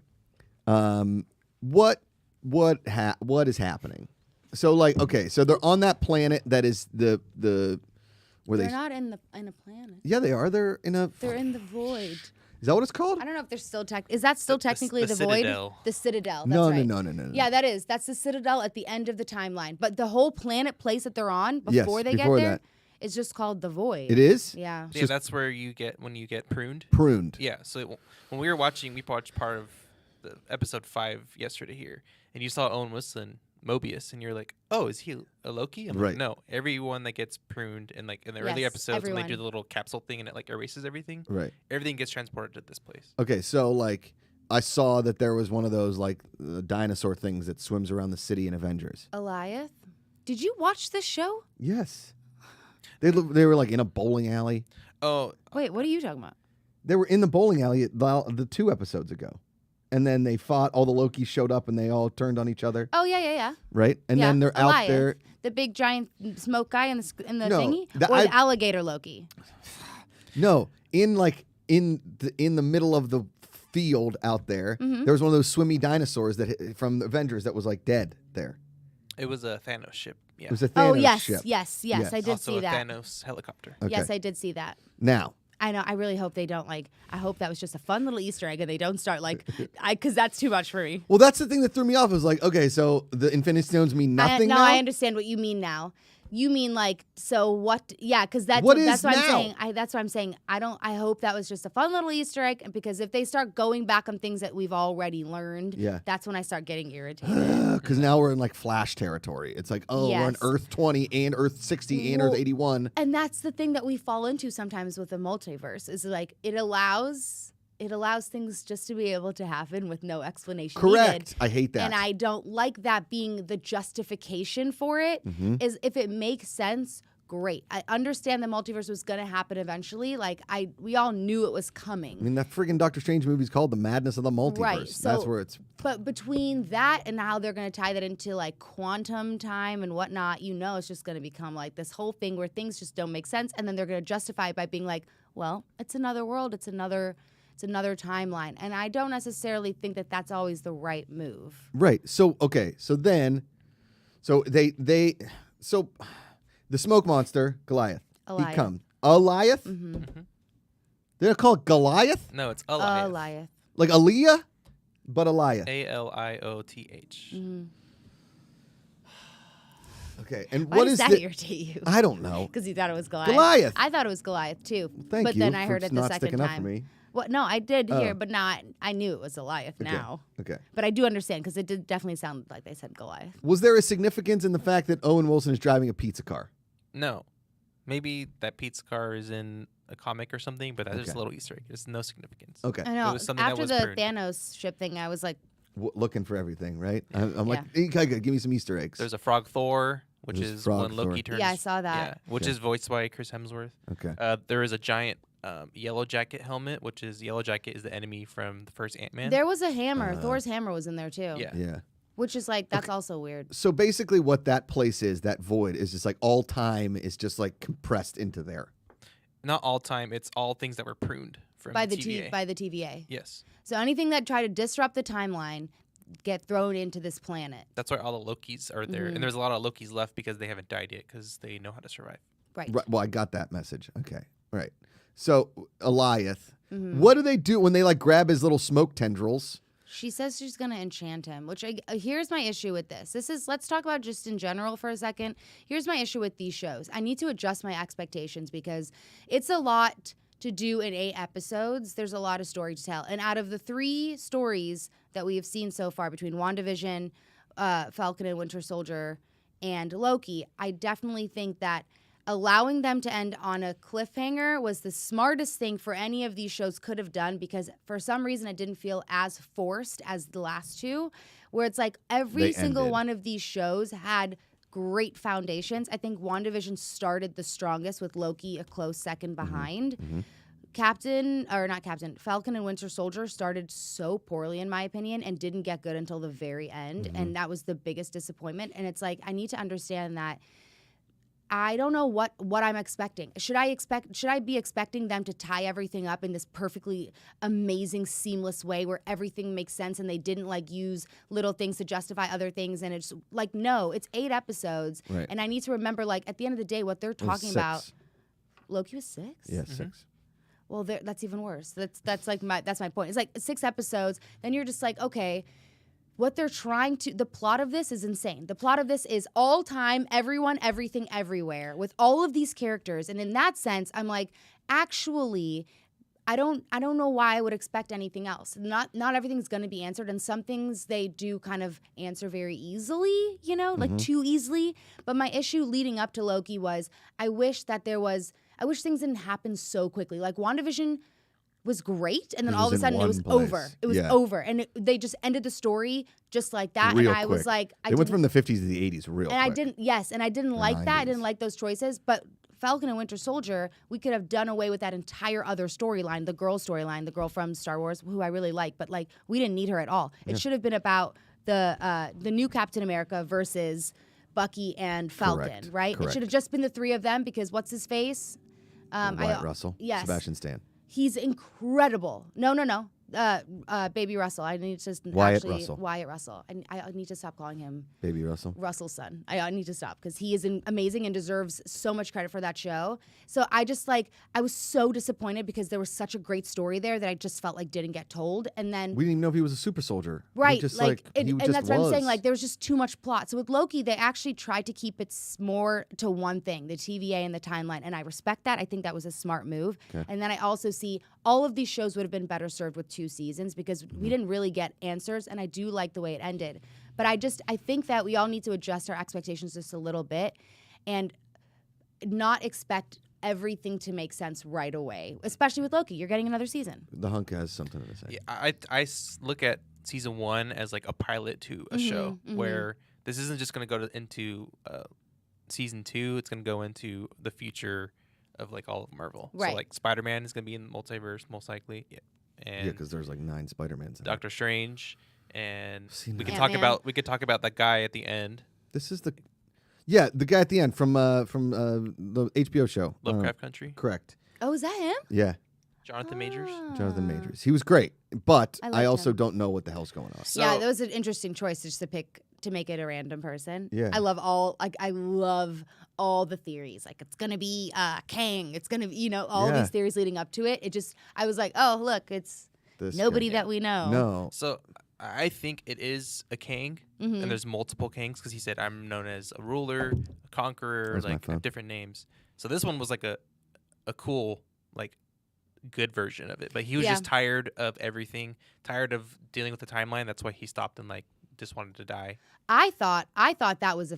What is happening? So like, okay, so they're on that planet that is the where They're not in a planet. Yeah, they are. They're in the void. Is that what it's called? I don't know if they're still is that still technically the void? Citadel. The Citadel. That's No. right. No. Yeah, that's the Citadel at the end of the timeline. But the whole place that they're on before they before get there that. is just called the void. It is? Yeah. Yeah, that's where you get when you get pruned. Pruned. Yeah. So when we were watching, we watched part of the episode 5 yesterday here, and you saw Owen Wilson, Mobius, and you're like, oh, is he a Loki? I'm Right. like, no. Everyone that gets pruned in like in the early Yes, episodes when they do everyone. the little capsule thing and it like erases everything. Right. Everything gets transported to this place. Okay, so like I saw that there was one of those like dinosaur things that swims around the city in Avengers. Eliath? Did you watch this show? Yes. They were like in a bowling alley. Oh, Wait, what are you talking about? They were in the bowling alley the 2 episodes ago. And then they fought, all the Lokis showed up and they all turned on each other. Oh, yeah. Right? And then they're out Eliath, there. The big giant smoke guy in the No, thingy? the- Or the alligator Loki? No, in the middle of the field out there, Mm-hmm. there was one of those swimmy dinosaurs from Avengers that was like dead there. it was a Thanos ship. Yeah. It was a Thanos Oh, yes, ship. yes. Yes. I did also see a that. Thanos helicopter. Okay. Yes, I did see that. Now, I know. I really hope they don't I hope that was just a fun little Easter egg and they don't start because that's too much for me. Well, that's the thing that threw me off. It was like, okay, so the Infinity Stones mean nothing now? I understand what you mean now. You mean so what? Yeah, because that's what I'm now? saying. That's what I'm saying. I hope that was just a fun little Easter egg, because if they start going back on things that we've already learned, that's when I start getting irritated. Because now we're in Flash territory. It's like, we're on Earth 20 and Earth 60 and Earth 81. And that's the thing that we fall into sometimes with the multiverse is it allows things just to be able to happen with no explanation Correct. needed. I hate that. And I don't like that being the justification for it. Is if it makes sense, great. I understand the multiverse was going to happen eventually. We all knew it was coming. I mean, that friggin' Doctor Strange movie is called The Madness of the Multiverse. Right. So, that's where it's... But between that and how they're going to tie that into quantum time and whatnot, it's just going to become this whole thing where things just don't make sense. And then they're going to justify it by being well, it's another world. It's another timeline. And I don't necessarily think that that's always the right move. Right. So, okay. So then, the smoke monster, Goliath. Eliath. He comes. Eliath? Mm-hmm. They're called Goliath? No, it's Alligator. Eliath. Like Aaliyah, but Eliath. ALIOTH. Mm-hmm. Okay. And Why what does is that irritate you? I don't know. Because you thought it was Goliath. Goliath. I thought it was Goliath too. Thank but you then I for heard it the not second sticking up for time. me. Well, no, I did hear, but not. I knew it was Goliath now. Okay. But I do understand because it did definitely sound like they said Goliath. Was there a significance in the fact that Owen Wilson is driving a pizza car? No. Maybe that pizza car is in a comic or something, but that's just a little Easter egg. There's no significance. Okay. I know. It was something that After was the pruned. Thanos ship thing, I was like, Looking for everything, right? I'm like, hey, give me some Easter eggs. There's a Frog Thor, which There's is Frog when Loki Thor. turns. Yeah, I saw that. Yeah, which is voiced by Chris Hemsworth. Okay. There is a giant Yellow Jacket helmet, which is Yellow Jacket is the enemy from the first Ant-Man. there was a hammer. Thor's hammer was in there too. Yeah. Yeah. Which is that's also weird. So basically what that place is, that void, is just all time is just compressed into there. Not all time. It's all things that were pruned from By the the TVA. by the TVA. Yes. So anything that tried to disrupt the timeline get thrown into this planet. That's why all the Lokis are there. And there's a lot of Lokis left because they haven't died yet because they know how to survive. Right. Well, I got that message. Okay. Right. So Eliath, what do they do when they grab his little smoke tendrils? She says she's going to enchant him, which here's my issue with this. Let's talk about just in general for a second. Here's my issue with these shows. I need to adjust my expectations because it's a lot to do in 8 episodes. There's a lot of story to tell. And out of the 3 stories that we have seen so far between WandaVision, Falcon and Winter Soldier, and Loki, I definitely think that allowing them to end on a cliffhanger was the smartest thing for any of these shows could have done, because for some reason it didn't feel as forced as the last 2, where it's every single one of these shows had great foundations. I think WandaVision started the strongest with Loki a close second behind. Falcon and Winter Soldier started so poorly, in my opinion, and didn't get good until the very end. And that was the biggest disappointment. And it's I need to understand that I don't know what I'm expecting. Should I be expecting them to tie everything up in this perfectly amazing, seamless way where everything makes sense and they didn't use little things to justify other things? And it's no, it's 8 episodes. Right. And I need to remember, at the end of the day, what they're talking about. Loki was 6? Yeah, 6. Well, that's even worse. That's my point. It's 6 episodes. Then you're just okay. What they're the plot of this is insane. The plot of this is all time, everyone, everything, everywhere, with all of these characters. And in that sense, I'm actually, I don't know why I would expect anything else. Not everything's going to be answered, and some things they do kind of answer very easily, too easily. But my issue leading up to Loki was I wish things didn't happen so quickly. WandaVision was great, and then all of a sudden it was over. It was over, and they just ended the story just like that. Real and I quick. was like, they went from the 50s to the 80s real quick. I didn't like that. I 90s. didn't like those choices. But Falcon and Winter Soldier, we could have done away with that entire other storyline, the girl storyline, the girl from Star Wars, who I really like, but we didn't need her at all. It should have been about the new Captain America versus Bucky and Falcon, right? Correct. It should have just been the 3 of them, because what's his face? Wyatt Russell. Yes. Sebastian Stan. He's incredible. No. Baby Russell. I need to Wyatt Russell. Wyatt Russell. I need to stop calling him Baby Russell. Russell's son. I need to stop because he is amazing and deserves so much credit for that show. So I just I was so disappointed because there was such a great story there that I just felt like didn't get told. And then We didn't even know if he was a super soldier. right, He just, and he that's just what I'm saying. was. There was just too much plot. So with Loki, they actually tried to keep it more to one thing, the TVA and the timeline. And I respect that. I think that was a smart move. Okay. And then I also see all of these shows would have been better served with 2 seasons because we didn't really get answers. And I do like the way it ended. But I think that we all need to adjust our expectations just a little bit and not expect everything to make sense right away, especially with Loki. You're getting another season. The Hunk has something to say. Yeah, I look at season 1 as like a pilot to a show where this isn't just going to go into season 2. It's going to go into the future of like all of Marvel. Right. So like Spider-Man is going to be in the multiverse most likely. Yeah. And Yeah, because there's like 9 Spider-Mans in it. Doctor Strange, and Seen we that. can Ant-Man. we could talk about that guy at the end, This is the guy at the end from the HBO show. Lovecraft Country, Correct. Oh, is that him? Yeah, Jonathan Majors. Jonathan Majors. He was great, but I I, liked also him. don't know what the hell's going on. So, Yeah, that was an interesting choice just to pick to make it a random person. Yeah. I love all the theories. Like it's gonna be Kang. It's gonna be all Yeah. these theories leading up to it. I was like, oh look, it's This nobody guy. that we know. No. So I think it is a Kang, Mhm. and there's multiple Kangs because he said I'm known as a ruler, a conqueror, Where's my like phone? different names. So this one was like a cool like good version of it, but he was Yeah. just tired of everything, tired of dealing with the timeline. That's why he stopped and like just wanted to die. I thought that was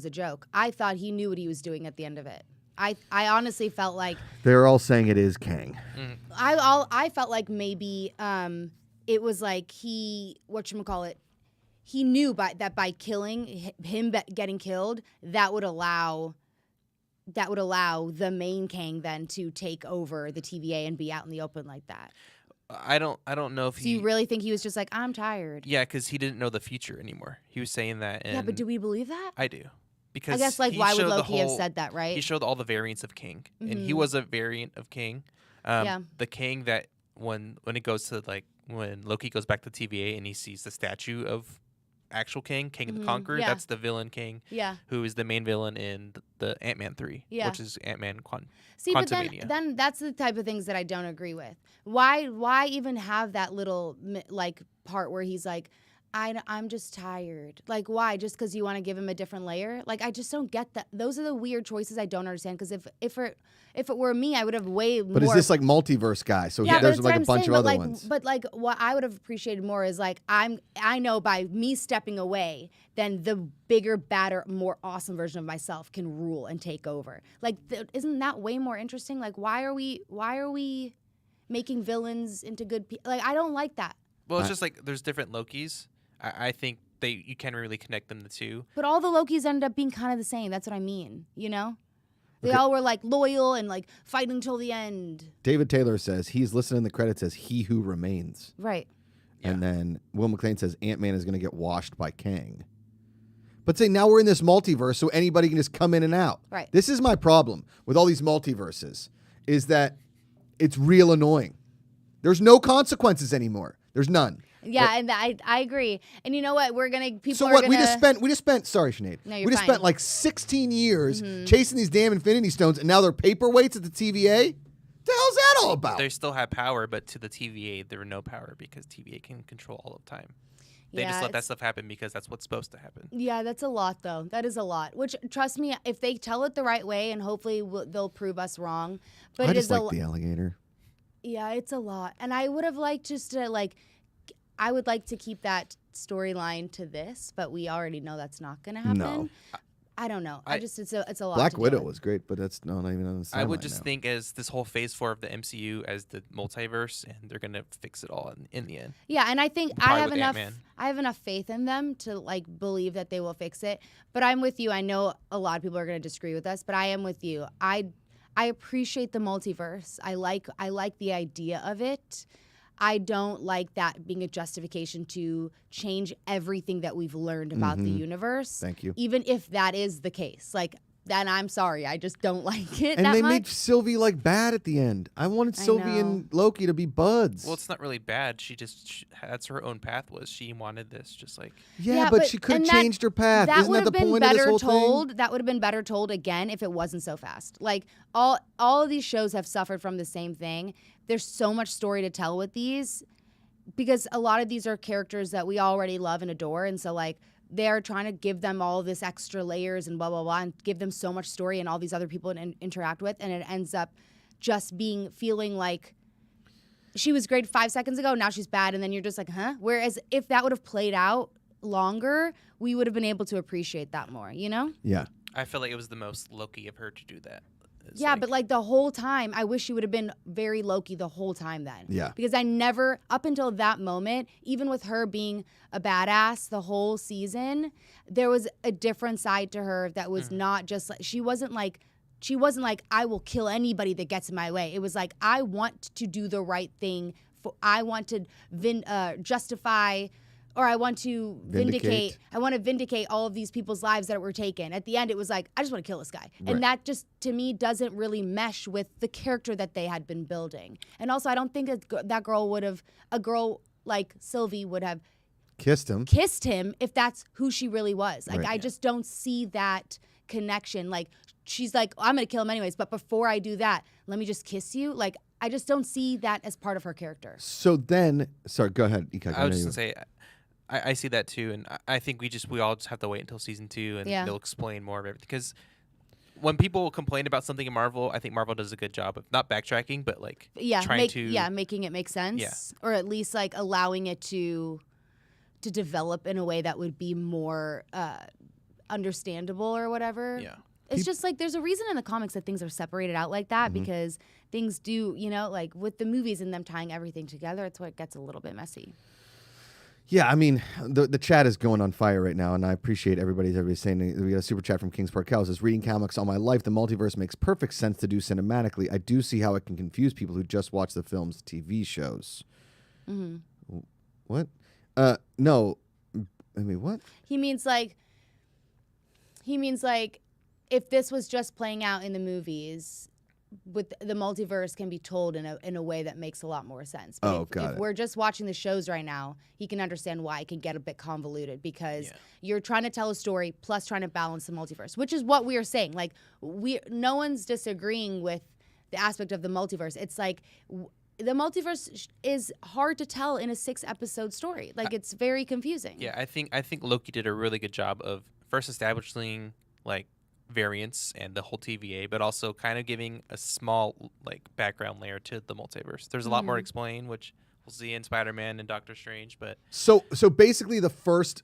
a joke. I thought he knew what he was doing at the end of it. I honestly felt like They're all saying it is Kang. I felt like maybe it was like he knew by killing him getting killed that would allow the main Kang then to take over the TVA and be out in the open like that. I don't know if So he. you really think he was just like, I'm tired? Yeah, because he didn't know the future anymore. He was saying that. And Yeah, but do we believe that? I do. Because I guess he why would showed the Loki have whole- said that, right? He showed all the variants of King, and he Mhm. was a variant of King. Yeah. The King that when it goes to like when Loki goes back to TVA and he sees the statue of actual King the Mhm, Conqueror, yeah. that's the villain King, Yeah. who is the main villain in the Ant-Man 3, Yeah. which is Ant-Man See, but Quantumania. then that's the type of things that I don't agree with. Why even have that little like part where he's like, I'm just tired. Like, why? Just because you want to give him a different layer? Like, I just don't get that. Those are the weird choices I don't understand. Because if it were me, I would have way more. But is this like multiverse guy? So Yeah, but there's that's like what a I'm bunch saying, of but other like, ones. But like, what I would have appreciated more is like, I know by me stepping away, then the bigger, badder, more awesome version of myself can rule and take over. Like, isn't that way more interesting? Like, why are we making villains into good people? Like, I don't like that. Well, it's just like there's different Lokis. I think you can't really connect them the two. But all the Lokis ended up being kind of the same. That's what I mean. You know, they Okay. all were like loyal and like fighting until the end. David Taylor says he's listening in the credits as He Who Remains. Right. And then Will McLean says Ant-Man is going to get washed by Kang. But say now we're in this multiverse, so anybody can just come in and out. Right. This is my problem with all these multiverses, is that it's real annoying. There's no consequences anymore. There's none. Yeah, and I agree. And you know what? People So are what? gonna. We just spent. Sorry, Sinead. No, you're we just fine. spent like 16 years chasing these damn Infinity Stones, and now they're paperweights at the TVA. The hell's that all about? They still have power, but to the TVA, there were no power because TVA can control all of time. They Yeah, just let that it's- stuff happen because that's what's supposed to happen. Yeah, that's a lot, though. That is a lot. Which, trust me, if they tell it the right way, and hopefully they'll prove us wrong. But I it just is like the alligator. Yeah, it's a lot. And I would have liked just to I would like to keep that storyline to this, but we already know that's not going to happen. No. I don't know. It's a lot. Black to deal Widow with. was great, but that's not even on the I would timeline just now. think as this whole phase 4 of the MCU as the multiverse, and they're gonna fix it all in the end. Yeah, and I think Probably I have with enough. Ant-Man. I have enough faith in them to believe that they will fix it. But I'm with you. I know a lot of people are going to disagree with us, but I am with you. I appreciate the multiverse. I like the idea of it. I don't like that being a justification to change everything that we've learned about the universe. Thank you. Even if that is the case. then I'm sorry. I just don't like it And that they much. made Sylvie like bad at the end. I wanted I Sylvie know. and Loki to be buds. Well, it's not really bad. That's her own path. Was she wanted this? Just like yeah, but she could have changed her path. That Isn't would that have the been point of this better whole told. thing? That would have been better told again if it wasn't so fast. Like all of these shows have suffered from the same thing. There's so much story to tell with these because a lot of these are characters that we already love and adore, and so like they're trying to give them all this extra layers and blah blah blah, and give them so much story and all these other people to interact with, and it ends up just feeling like she was great 5 seconds ago, now she's bad, and then you're just like, huh? Whereas if that would have played out longer, we would have been able to appreciate that more, you know? Yeah. I feel like it was the most Loki of her to do that. It's Yeah, but like the whole time, I wish she would have been very Loki the whole time then. Yeah. Because I never, up until that moment, even with her being a badass the whole season, there was a different side to her that was not just like, she wasn't like, I will kill anybody that gets in my way. It was like, I want to do the right thing. I want to justify, or I want to vindicate. I want to vindicate all of these people's lives that were taken. At the end, it was like, I just want to kill this guy. Right. And that just, to me, doesn't really mesh with the character that they had been building. And also, I don't think that girl would have, a girl like Sylvie would have Kissed him. kissed him if that's who she really was. Like, Right. I just don't see that connection. Like, she's like, I'm going to kill him anyways, but before I do that, let me just kiss you. Like, I just don't see that as part of her character. So then, sorry, go ahead. Ika, I was just gonna say, I see that too, and I think we all just have to wait until season 2, and they'll explain more of everything. Because when people complain about something in Marvel, I think Marvel does a good job of not backtracking, but like making it make sense, or at least like allowing it to develop in a way that would be more understandable or whatever. Yeah. It's just like there's a reason in the comics that things are separated out like that because things do, like with the movies and them tying everything together, it's what gets a little bit messy. Yeah, I mean, the chat is going on fire right now, and I appreciate everybody's saying. We got a super chat from Kings Park Cow. It says, reading comics all my life, the multiverse makes perfect sense to do cinematically. I do see how it can confuse people who just watch the films, TV shows. Mm-hmm. What? No. I mean, what? He means like if this was just playing out in the movies, with the multiverse can be told in a way that makes a lot more sense. But if we're just watching the shows right now, he can understand why it can get a bit convoluted because you're trying to tell a story plus trying to balance the multiverse, which is what we are saying. Like no one's disagreeing with the aspect of the multiverse. It's like the multiverse is hard to tell in a 6-episode story. Like it's very confusing. Yeah, I think Loki did a really good job of first establishing like variants and the whole TVA, but also kind of giving a small like background layer to the multiverse. There's a lot more to explain, which we'll see in Spider-Man and Doctor Strange. But so basically,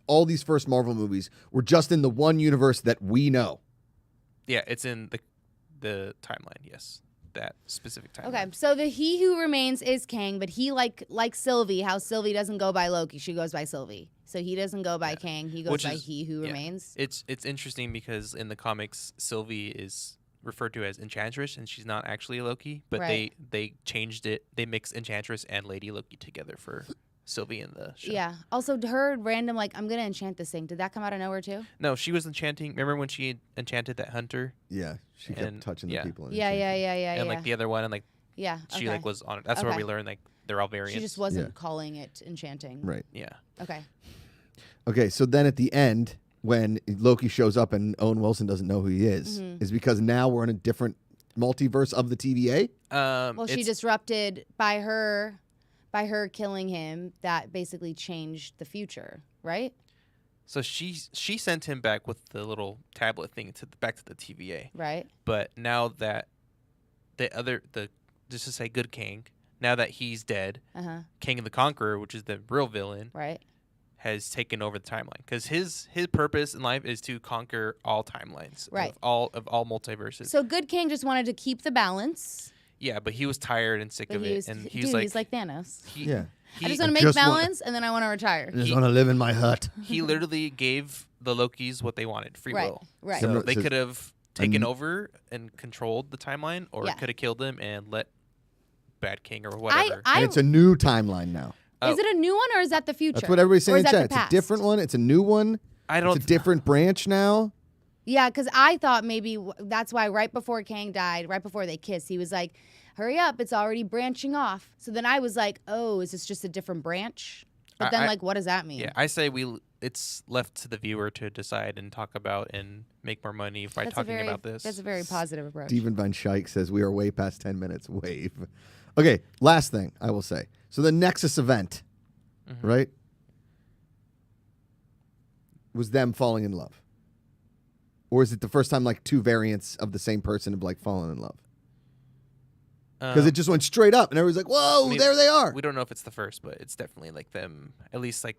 all these first Marvel movies were just in the one universe that we know. Yeah, it's in the timeline. Yes, that specific timeline. Okay, so the He Who Remains is Kang, but he like Sylvie, how Sylvie doesn't go by Loki, she goes by Sylvie. So he doesn't go by Kang, he goes by He Who Remains. It's interesting because in the comics, Sylvie is referred to as Enchantress, and she's not actually a Loki, but they changed it. They mixed Enchantress and Lady Loki together for Sylvie in the show. Yeah. Also, her random like, I'm gonna enchant this thing. Did that come out of nowhere too? No, she was enchanting. Remember when she enchanted that hunter? Yeah, she kept touching the people. Yeah. And like the other one, and like she okay. like was on it. That's where we learned like they're all variants. She just wasn't calling it enchanting. Right. Yeah. Okay, so then at the end, when Loki shows up and Owen Wilson doesn't know who he is because now we're in a different multiverse of the TVA? Well, she disrupted by her killing him. That basically changed the future, right? So she sent him back with the little tablet thing back to the TVA. Right. But now that just to say good Kang, now that he's dead, Kang the Conqueror, which is the real villain, right, has taken over the timeline because his purpose in life is to conquer all timelines, of all multiverses. So good Kang just wanted to keep the balance. Yeah, but he was tired and sick of it, and he's like Thanos. I just want to make balance, and then I want to retire. I just want to live in my hut. He literally gave the Lokis what they wanted, free will. Right. So they could have taken over and controlled the timeline, or could have killed him and let Bad King or whatever. And it's a new timeline now. Is it a new one or is that the future? That's what everybody's saying in chat. It's It's a different one. It's a new one. It's a different branch now. Yeah, because I thought maybe that's why right before Kang died, right before they kissed, he was like, hurry up, it's already branching off. So then I was like, oh, is this just a different branch? But then, like, what does that mean? Yeah, I say it's left to the viewer to decide and talk about and make more money by talking about this. That's a very positive approach. Steven Van Schaik says we are way past 10 minutes. Wave. Okay, last thing I will say. So the Nexus event, right, was them falling in love. Or is it the first time like two variants of the same person have like fallen in love? Because it just went straight up, and everyone's like, "Whoa, there they are." We don't know if it's the first, but it's definitely like them, at least like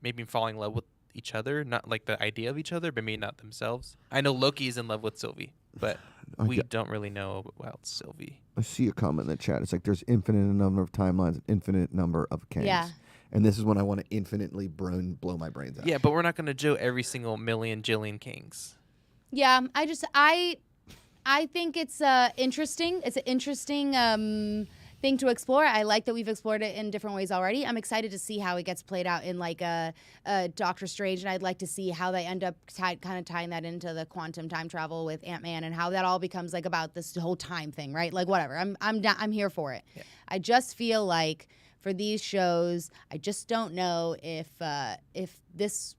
maybe falling in love with each other, not like the idea of each other, but maybe not themselves. I know Loki is in love with Sylvie, but we don't really know about Sylvie. I see a comment in the chat. It's like there's infinite number of timelines, an infinite number of Kangs. Yeah. And this is when I want to infinitely blow my brains out. Yeah, but we're not going to Joe every single million jillion Kings. Yeah, I think it's interesting. It's an interesting thing to explore. I like that we've explored it in different ways already. I'm excited to see how it gets played out in like a Doctor Strange, and I'd like to see how they end up kind of tying that into the quantum time travel with Ant-Man, and how that all becomes like about this whole time thing, right? Like whatever. I'm here for it. Yeah. I just feel like for these shows, I just don't know if this.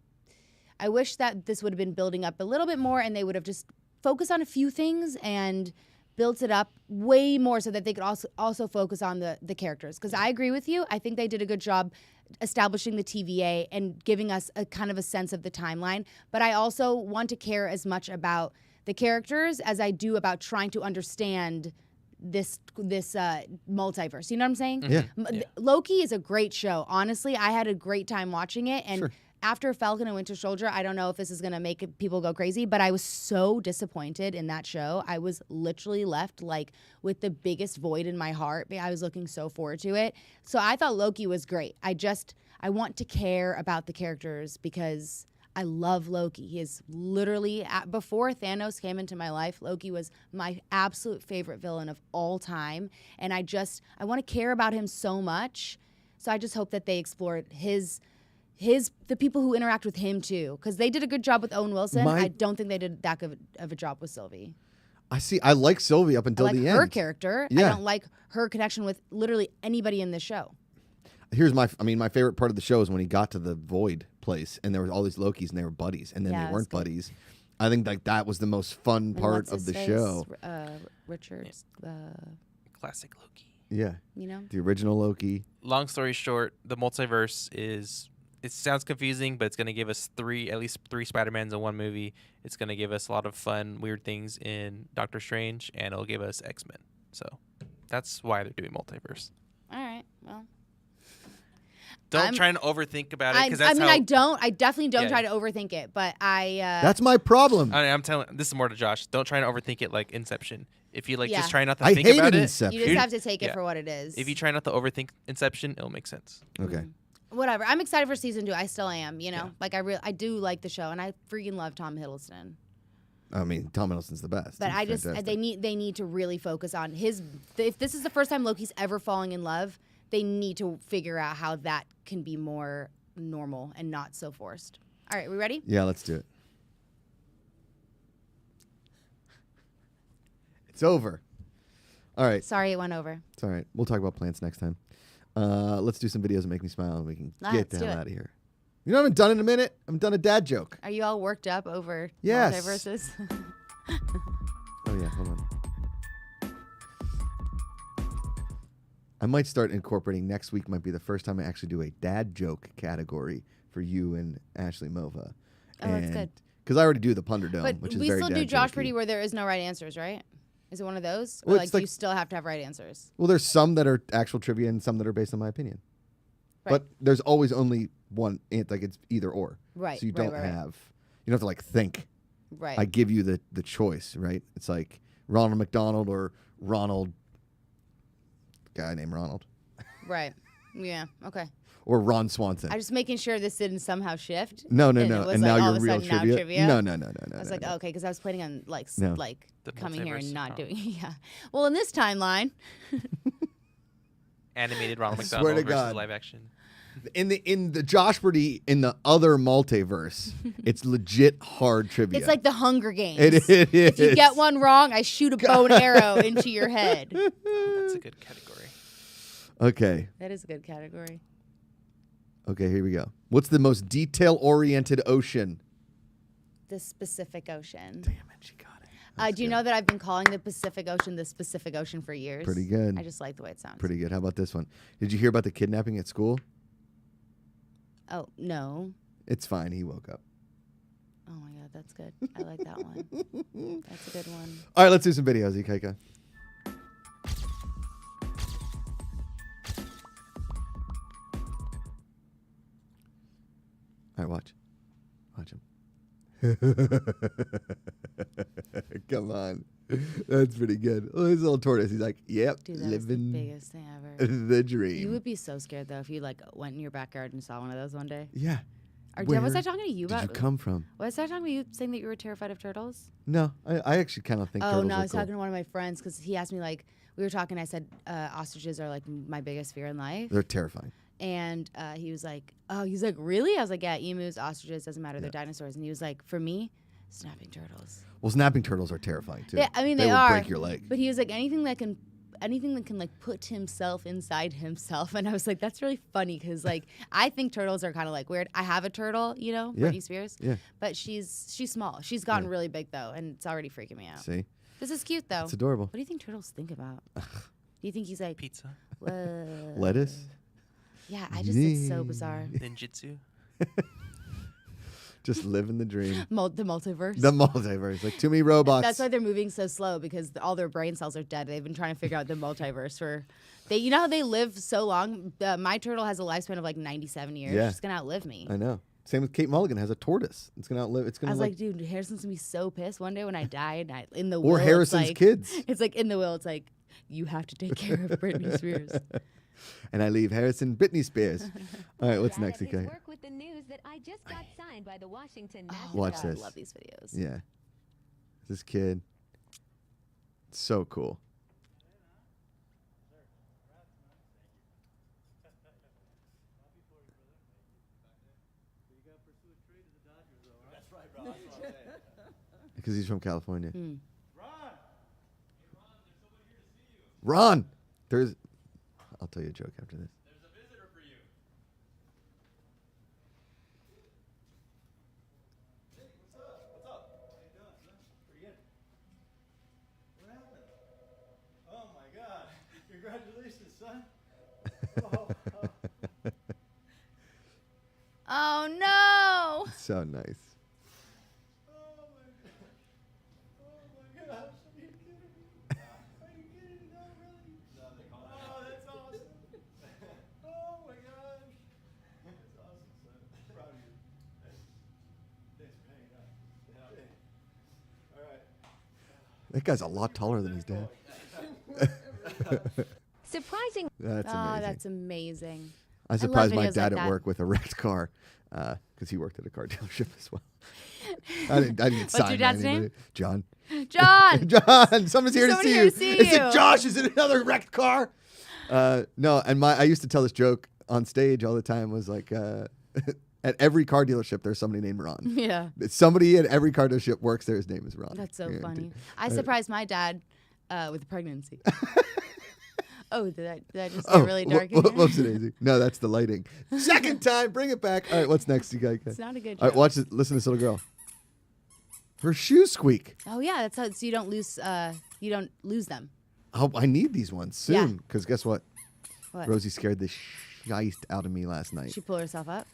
I wish that this would have been building up a little bit more, and they would have just focused on a few things and built it up way more so that they could also focus on the characters. Because I agree with you. I think they did a good job establishing the TVA and giving us a kind of a sense of the timeline. But I also want to care as much about the characters as I do about trying to understand this multiverse. You know what I'm saying? Yeah. Loki is a great show. Honestly, I had a great time watching it. And sure. After Falcon and Winter Soldier, I don't know if this is going to make people go crazy, but I was so disappointed in that show. I was literally left like with the biggest void in my heart. I was looking so forward to it. So I thought Loki was great. I want to care about the characters because I love Loki. He is literally, before Thanos came into my life, Loki was my absolute favorite villain of all time. And I want to care about him so much. So I just hope that they explored the people who interact with him too, because they did a good job with Owen Wilson. I don't think they did that good of a job with Sylvie. I like Sylvie up until the end. I like her character. Yeah. I don't like her connection with literally anybody in the show. Here's my favorite part of the show is when he got to the Void place and there was all these Lokis and they were buddies, and then they weren't buddies. I think like that was the most fun part of the show. Richards, classic Loki. Yeah, you know, the original Loki. Long story short, the multiverse is. It sounds confusing, but it's going to give us at least three Spider-Mans in one movie. It's going to give us a lot of fun, weird things in Doctor Strange, and it'll give us X-Men. So that's why they're doing multiverse. All right, well. Don't try and overthink about it. I definitely don't try to overthink it, but That's my problem. I'm telling. This is more to Josh. Don't try and overthink it like Inception. If you just try not to I think about it, Inception. You just have to take it for what it is. If you try not to overthink Inception, it'll make sense. Okay. Whatever. I'm excited for season 2. I still am. You know, like I do like the show, and I freaking love Tom Hiddleston. I mean, Tom Hiddleston's the best. But they need to really focus on his. If this is the first time Loki's ever falling in love, they need to figure out how that can be more normal and not so forced. All right, we ready? Yeah, let's do it. It's over. All right. Sorry it went over. It's all right. We'll talk about plants next time. Let's do some videos that make me smile and we can get the hell out of here. You know what I haven't done in a minute? I haven't done a dad joke. Are you all worked up over yes. multiverses? Oh, yeah. Hold on. I might start incorporating next week might be the first time I actually do a dad joke category for you and Ashley Mova. That's good. Because I already do the Punderdome, which is very But we still do Josh jokey. Pretty where there is no right answers, right? Is it one of those? Well, Or like you still have to have right answers? Well, there's some that are actual trivia and some that are based on my opinion. Right. But there's always only one, like it's either or. Right. So you don't have to like think. Right. I give you the choice, right? It's like Ronald McDonald or Ronald, guy named Ronald. Right. Yeah. Okay. Or Ron Swanson. I'm just making sure this didn't somehow shift. No. And now all you're of a real sudden trivia. now No. I was like, okay, because I was planning on like The coming here and multiverse. not doing. Yeah. Well, in this timeline. Animated Ronald I swear McDonald to versus God. live action. In the Josh Birdie in the other multiverse, it's legit hard trivia. It's like the Hunger Games. It is. If you get one wrong, I shoot a bow and arrow into your head. That's a good category. Okay. That is a good category. Okay, here we go. What's the most detail-oriented ocean? The Pacific Ocean. Damn it, she got it. Do you know that I've been calling the Pacific Ocean for years? Pretty good. I just like the way it sounds. Pretty good. How about this one? Did you hear about the kidnapping at school? Oh, no. It's fine. He woke up. Oh, my God. That's good. I like that one. That's a good one. All right, let's do some videos, Ikaika. All right, watch. Watch him. Come on. That's pretty good. Oh, his little tortoise. He's like, yep, Dude, that was the living biggest thing ever. the dream. You would be so scared, though, if you, like, went in your backyard and saw one of those one day. Yeah. Was I talking to you Did about you come from? Was I talking to you saying that you were terrified of turtles? No, I actually kind of think Oh, turtles no, are I was cool. talking to one of my friends because he asked me, like, we were talking, I said ostriches are, like, my biggest fear in life. They're terrifying. And he was like, really? I was like, yeah, emus, ostriches, doesn't matter. They're dinosaurs. And he was like, for me, snapping turtles. Well, snapping turtles are terrifying, too. Yeah, I mean, they they will are. break your leg. But he was like, anything that can like put himself inside himself. And I was like, that's really funny because like I think turtles are kind of like weird. I have a turtle, you know, Yeah. Britney Spears. Yeah. But she's small. She's gotten really big though, and it's already freaking me out. See? This is cute though. It's adorable. What do you think turtles think about? Do you think he's like Pizza. Lettuce? Yeah, it's so bizarre. Ninjutsu. Just living the dream. The multiverse. The multiverse. Like, too many robots. That's why they're moving so slow because all their brain cells are dead. They've been trying to figure out the multiverse for. You know how they live so long? My turtle has a lifespan of like 97 years. Yeah. She's gonna outlive me. I know. Same with Kate Mulligan has a tortoise. It's gonna outlive. It's I gonna was like, dude, Harrison's gonna be so pissed one day when I die. And in the or will, Harrison's it's like, kids. It's like in the will. It's like you have to take care of Britney Spears. And I leave Harrison Britney Spears. All right, what's next, His okay? work with the news that I just got signed by the Washington Oh, National. Watch God, this. I love these videos. Yeah. This kid. So cool. Because he's from California. Ron! There's. I'll tell you a joke after this. There's a visitor for you. Hey, what's up? What's up? How you doing? Pretty good. What happened? Oh my God! Congratulations, son. Oh no! So nice. Oh my gosh! Are you kidding me? Are you kidding me? No, really? Oh, that's awesome. Oh my gosh. That's awesome, son. I'm proud of you. Thanks for hanging out. Yeah. All right. That guy's a lot taller than his dad. Surprising. That's Oh, amazing. that's amazing. I surprised my videos dad like at that. work with a wrecked car because he worked at a car dealership as well. I didn't What's your sign dad's anybody. name? John. John! John, someone's here to Someone see here you. to see Is you. it Josh? Is it another wrecked car? No, and I used to tell this joke on stage all the time. Was like at every car dealership, there's somebody named Ron. Yeah. Somebody at every car dealership works there. His name is Ron. That's so Guaranteed. funny. I surprised my dad with a pregnancy. Oh, did that just get really dark in here? Whoops, daisy. No, that's the lighting. Second time, bring it back. All right, what's next, you guys? It's not a good joke. All right, watch this. Listen to this little girl. Her shoes squeak. Oh yeah, that's how. So you don't lose them. Oh, I need these ones Yeah. soon. Because guess what? What? Rosie scared the shite out of me last night. She pulled herself up.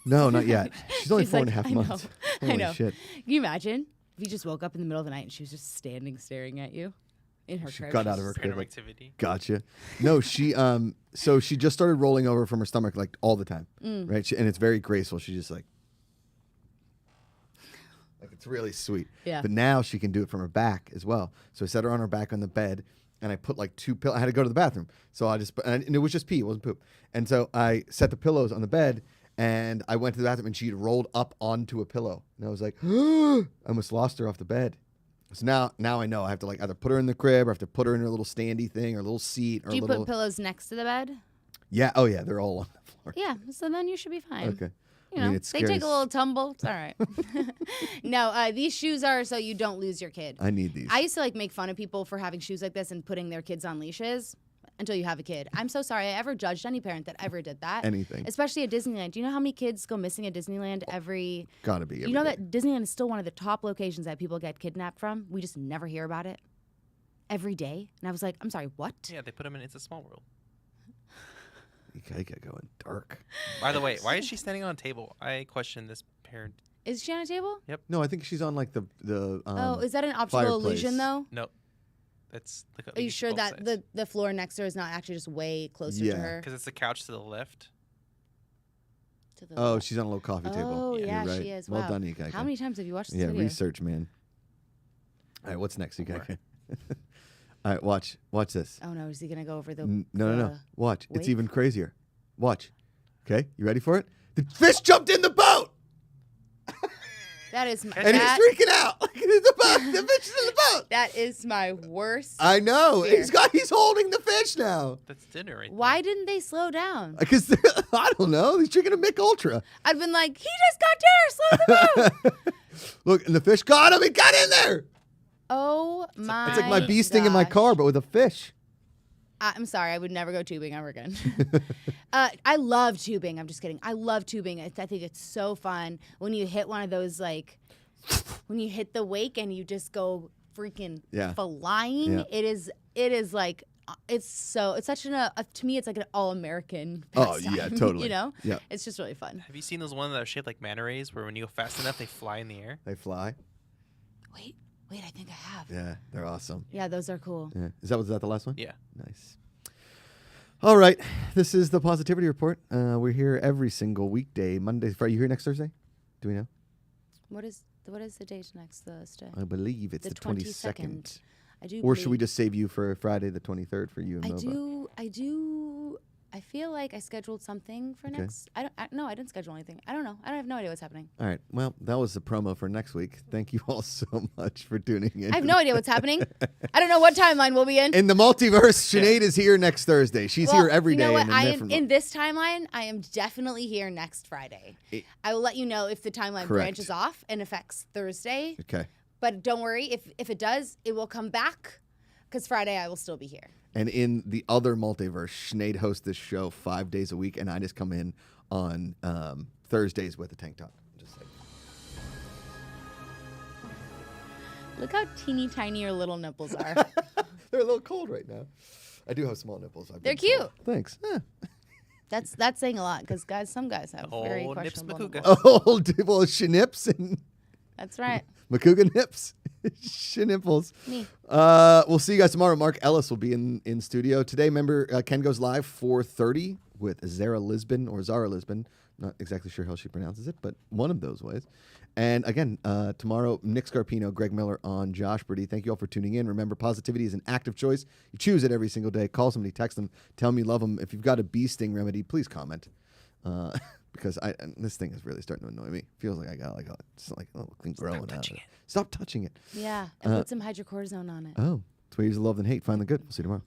No, not yet. She's only She's four like, and a half I know. months. I Holy know. shit. Can you imagine if you just woke up in the middle of the night and she was just standing staring at you in her She crib? got out of her Random crib. activity. Gotcha. No, she so she just started rolling over from her stomach like all the time, right? And it's very graceful. She just like it's really sweet. Yeah. But now she can do it from her back as well. So I set her on her back on the bed, and I put like two pillows. I had to go to the bathroom, so I just and it was just pee, it wasn't poop. And so I set the pillows on the bed, and I went to the bathroom, and she had rolled up onto a pillow, and I was like, I almost lost her off the bed. So now I know I have to like either put her in the crib or I have to put her in her little standy thing or a little seat or Do you a little. put pillows next to the bed? Yeah. Oh, yeah. They're all on the floor. Yeah, so then you should be fine. Okay. You I mean, know, it's they take scary. a little tumble. It's all right. No, these shoes are so you don't lose your kid. I need these. I used to like make fun of people for having shoes like this and putting their kids on leashes until you have a kid. I'm so sorry I ever judged any parent that ever did that. Anything. Especially at Disneyland. Do you know how many kids go missing at Disneyland every... Gotta be. You know that Disneyland is still one of the top locations that people get kidnapped from? We just never hear about it. Every day. And I was like, I'm sorry, what? Yeah, they put him in It's a Small World. You gotta get going dark. By the way, why is she standing on a table? I question this parent. Is she on a table? No, I think she's on like the Oh, is that an optical fireplace. illusion though? No, that's like. Are you sure that the floor next to her is not actually just way closer to her? Because it's the couch to the left. To the Oh, left? she's on a little coffee table. Oh, You're yeah, right. she is. Well Wow. done, Ikaika. How many times have you watched this Yeah, video? research, man. All right, what's next, Ikaika? All right, watch this. Oh no, is he gonna go over the? No. Watch. It's wake? even crazier. Watch. Okay, you ready for it? The fish jumped in the boat, That is my. and he's freaking out. Like the boat. The fish is in the boat. That is my worst. I know. Fear. He's holding the fish now. That's dinner right Why didn't they slow down? Because I don't know. He's drinking a Mick Ultra. I'd been like, he just got there. Slow the boat. Look, and the fish got him. He got in there. Oh my! It's like my bee sting in my gosh. car, but with a fish. I'm sorry, I would never go tubing ever again. I love tubing. I'm just kidding. I love tubing. I think it's so fun when you hit one of those like when you hit the wake and you just go freaking flying. Yeah. It is like it's such to me it's like an all-American Oh, pastime, yeah, totally. You know? Yeah. It's just really fun. Have you seen those ones that are shaped like manta rays, where when you go fast enough, they fly in the air? They fly. Wait, I think I have. Yeah, they're awesome. Yeah, those are cool. Yeah. Was that the last one? Yeah. Nice. All right. This is the Positivity Report. We're here every single weekday, Monday, Friday. You here next Thursday? Do we know? What is the date next Thursday? I believe it's the 22nd. 22nd. I do. Or should we believe- just save you for Friday the 23rd for you and Nova? I do. I feel like I scheduled something for Okay. next. No, I didn't schedule anything. I don't know. I have no idea what's happening. All right. Well, that was the promo for next week. Thank you all so much for tuning in. I have no idea what's happening. I don't know what timeline we'll be in. In the multiverse, Sinead is here next Thursday. She's here every day. You know what? in a I am different in this timeline. I am definitely here next Friday. I will let you know if the timeline Correct. branches off and affects Thursday. Okay. But don't worry. If it does, it will come back because Friday I will still be here. And in the other multiverse, Sinead hosts this show 5 days a week, and I just come in on Thursdays with a tank top. Just like Look how teeny tiny your little nipples are. they're a little cold right now. I do have small nipples. I've They're been told. cute. Thanks. That's saying a lot because some guys have very Oh, nips questionable Macuga. nipples. Oh, well, shinips and That's right. Macuga nips. Shinipples. Me. We'll see you guys tomorrow. Mark Ellis will be in studio. Today, remember, Ken goes live 4:30 with Zara Lisbon or Zara Lisbon. Not exactly sure how she pronounces it, but one of those ways. And again, tomorrow, Nick Scarpino, Greg Miller on Josh Brady. Thank you all for tuning in. Remember, positivity is an active choice. You choose it every single day. Call somebody, text them, tell them you love them. If you've got a bee sting remedy, please comment. Because this thing is really starting to annoy me. Feels like I got like a little thing growing out. touching it. Stop touching it. Yeah, and put some hydrocortisone on it. Oh, it's ways of love than hate. Find the good. We'll see you tomorrow.